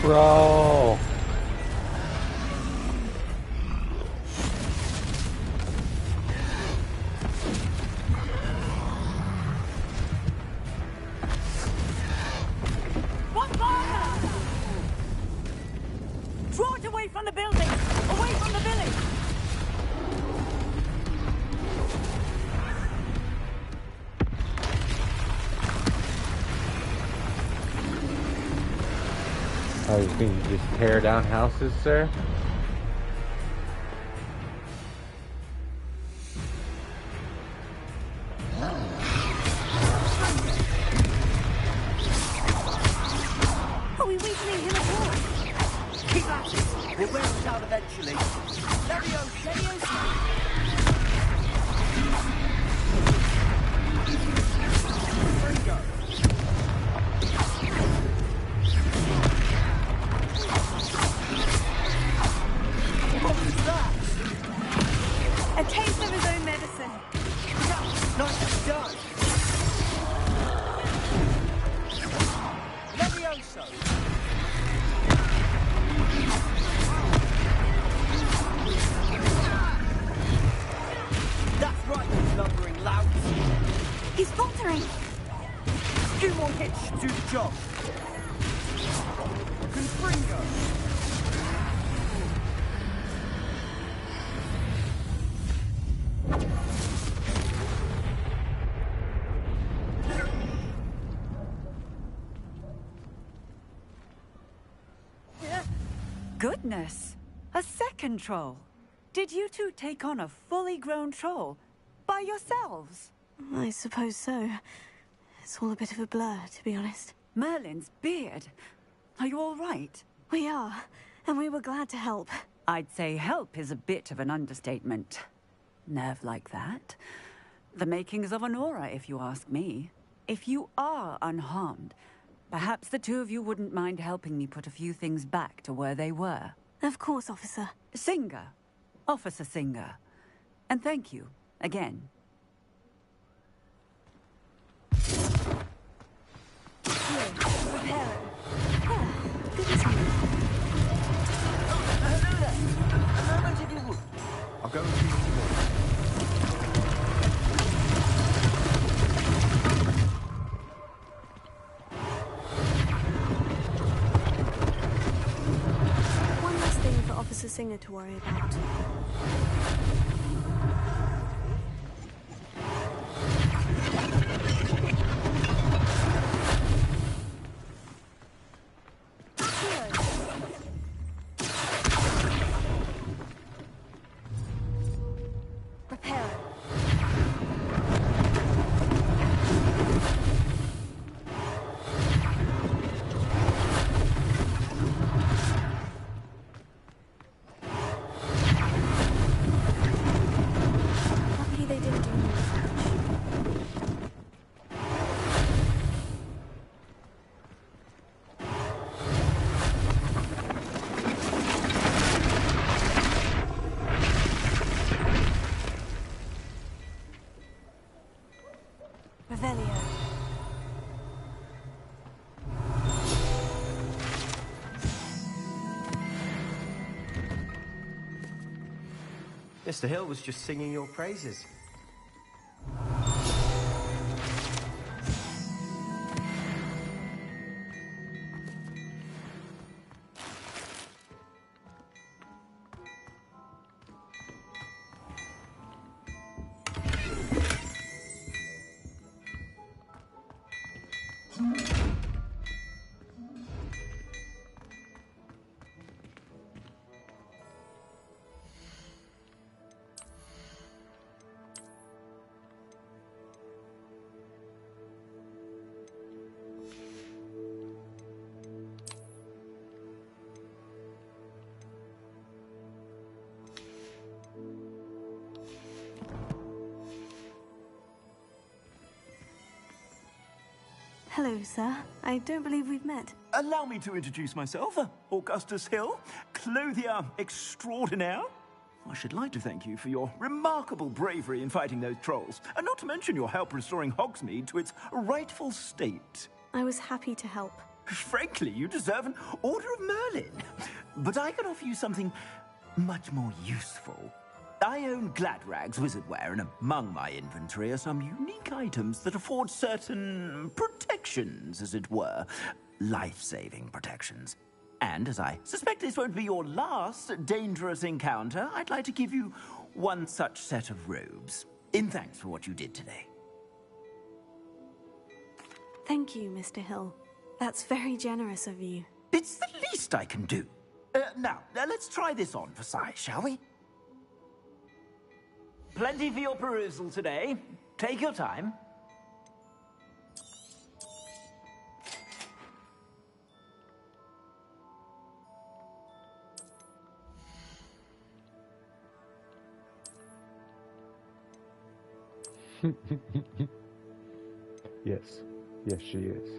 Troll. One fire! Draw it away from the building! Away from the village! Oh, you can just tear down houses, sir? Are we weakening him at all? Keep at it! We'll wear us out eventually. Leviosa! A taste of his own medicine. Nicely done! Leviosa! That's right, you lumbering louts! He's faltering! Few more hits should do the job! Confringo! Goodness! A second troll! Did you two take on a fully grown troll? By yourselves? I suppose so. It's all a bit of a blur, to be honest. Merlin's beard. Are you all right? We are, and we were glad to help. I'd say help is a bit of an understatement. Nerve like that. The makings of an aura, if you ask me. If you are unharmed, perhaps the two of you wouldn't mind helping me put a few things back to where they were. Of course, officer. Singer. Officer Singer. And thank you, again. Prepare. Good as new. Hello there. A moment if you would. I'll go and see what you want. One last thing for Officer Singer to worry about. Mr. Hill was just singing your praises. Hello, sir. I don't believe we've met. Allow me to introduce myself, Augustus Hill, clothier extraordinaire. I should like to thank you for your remarkable bravery in fighting those trolls, and not to mention your help restoring Hogsmeade to its rightful state. I was happy to help. Frankly, you deserve an Order of Merlin. But I can offer you something much more useful. I own Gladrag's wizardware, and among my inventory are some unique items that afford certain protections, as it were. Life-saving protections. And as I suspect this won't be your last dangerous encounter, I'd like to give you one such set of robes, in thanks for what you did today. Thank you, Mr. Hill. That's very generous of you. It's the least I can do. Now, let's try this on for size, shall we? Plenty for your perusal today. Take your time. Yes. Yes, she is.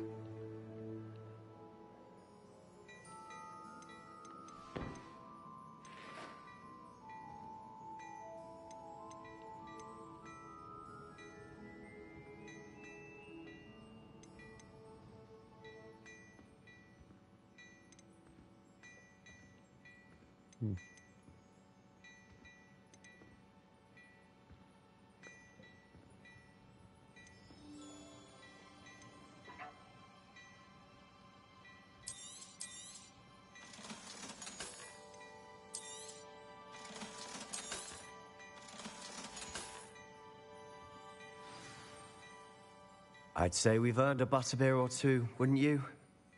I'd say we've earned a butterbeer or two, wouldn't you?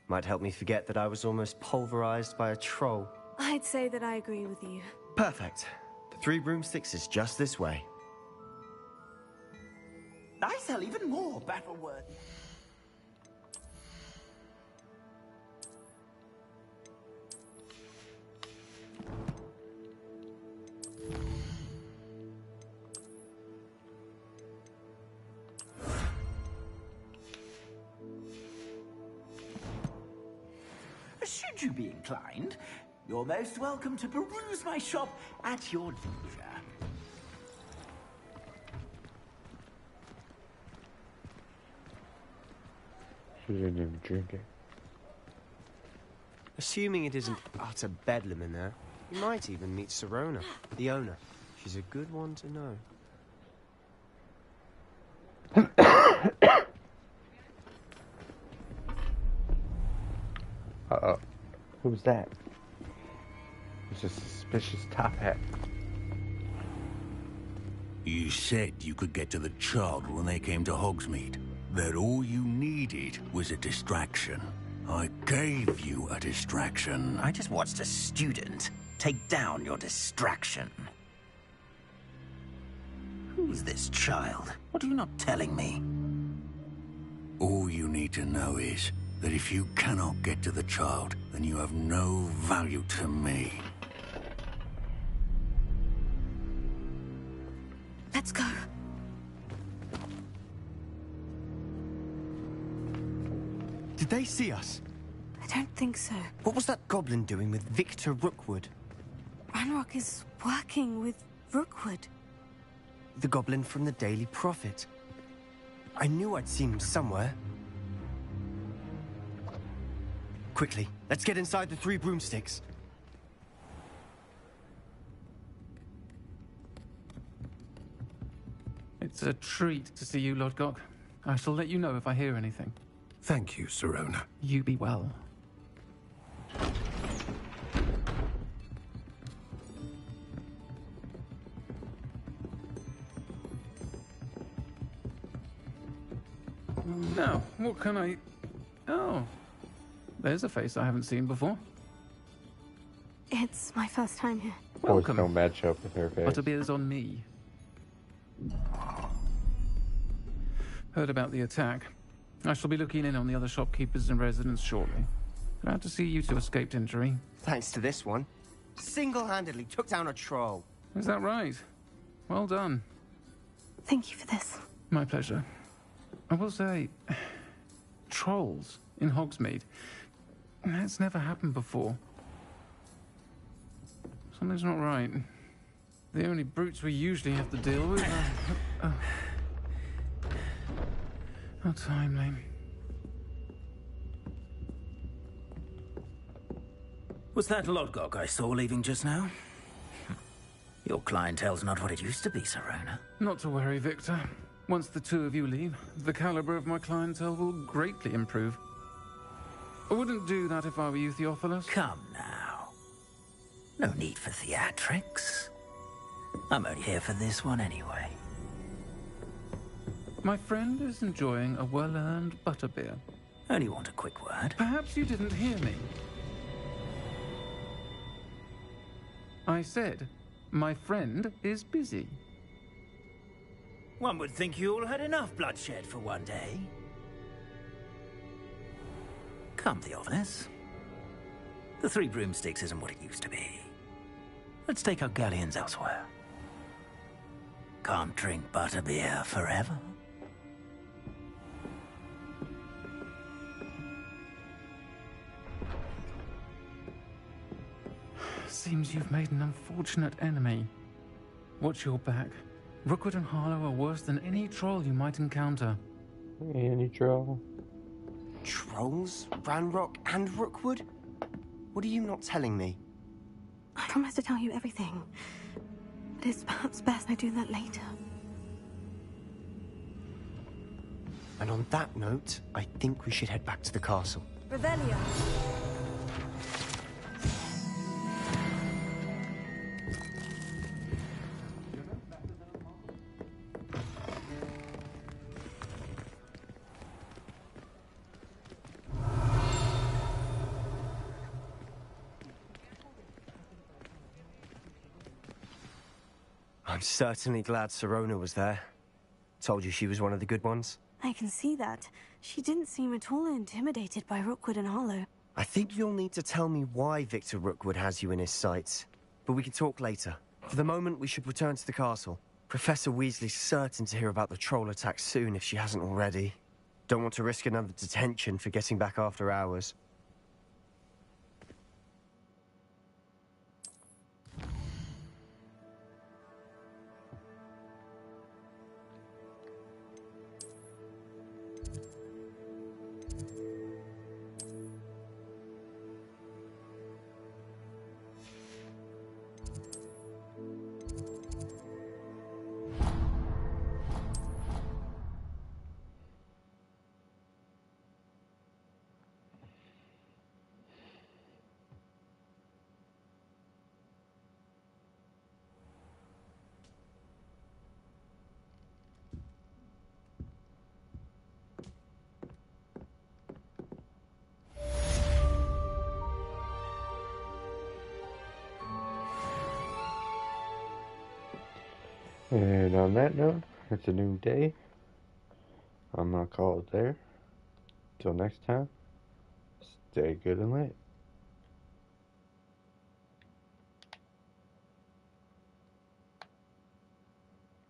Might help me forget that I was almost pulverized by a troll. I'd say that I agree with you. Perfect. The Three Broomsticks is just this way. I sell even more battle-worthy. Should you be inclined, you're most welcome to peruse my shop at your leisure. She didn't even drink it. Assuming it isn't utter bedlam in there, you might even meet Sirona, the owner. She's a good one to know. Uh-oh. Who was that? It's a suspicious top hat. You said you could get to the child when they came to Hogsmeade. That all you needed was a distraction. I gave you a distraction. I just watched a student take down your distraction. Who's this child? What are you not telling me? All you need to know is that if you cannot get to the child, then you have no value to me. Let's go. Did they see us? I don't think so. What was that goblin doing with Victor Rookwood? Ranrock is working with Rookwood. The goblin from the Daily Prophet. I knew I'd seen him somewhere. Quickly, let's get inside the 3 broomsticks. It's a treat to see you, Lodgok. I shall let you know if I hear anything. Thank you, Sirona. You be well. Now, what can I... Oh, there's a face I haven't seen before. It's my first time here. Welcome. Don't match up with her face. Butterbeer's on me. Heard about the attack. I shall be looking in on the other shopkeepers and residents shortly. Glad to see you two escaped injury. Thanks to this one. Single-handedly took down a troll. Is that right? Well done. Thank you for this. My pleasure. I will say, trolls in Hogsmeade. That's never happened before. Something's not right. The only brutes we usually have to deal with are... How timely. Was that Lodgok I saw leaving just now? Your clientele's not what it used to be, Sirona. Not to worry, Victor. Once the two of you leave, the caliber of my clientele will greatly improve. I wouldn't do that if I were you, Theophilus. Come now. No need for theatrics. I'm only here for this one anyway. My friend is enjoying a well-earned butterbeer. Only want a quick word. Perhaps you didn't hear me. I said, my friend is busy. One would think you all had enough bloodshed for one day. Come, Theophilus. The 3 broomsticks isn't what it used to be. Let's take our galleons elsewhere. Can't drink butterbeer forever. Seems you've made an unfortunate enemy. Watch your back. Rookwood and Harlow are worse than any troll you might encounter. Any troll? Trolls? Ranrock and Rookwood? What are you not telling me? I promise to tell you everything. But it's perhaps best I do that later. And on that note, I think we should head back to the castle. Revelio. I'm certainly glad Sirona was there. Told you she was one of the good ones. I can see that. She didn't seem at all intimidated by Rookwood and Harlow. I think you'll need to tell me why Victor Rookwood has you in his sights. But we can talk later. For the moment, we should return to the castle. Professor Weasley's certain to hear about the troll attack soon if she hasn't already. Don't want to risk another detention for getting back after hours. And on that note, it's a new day. I'm gonna call it there. Till next time, stay good and lit.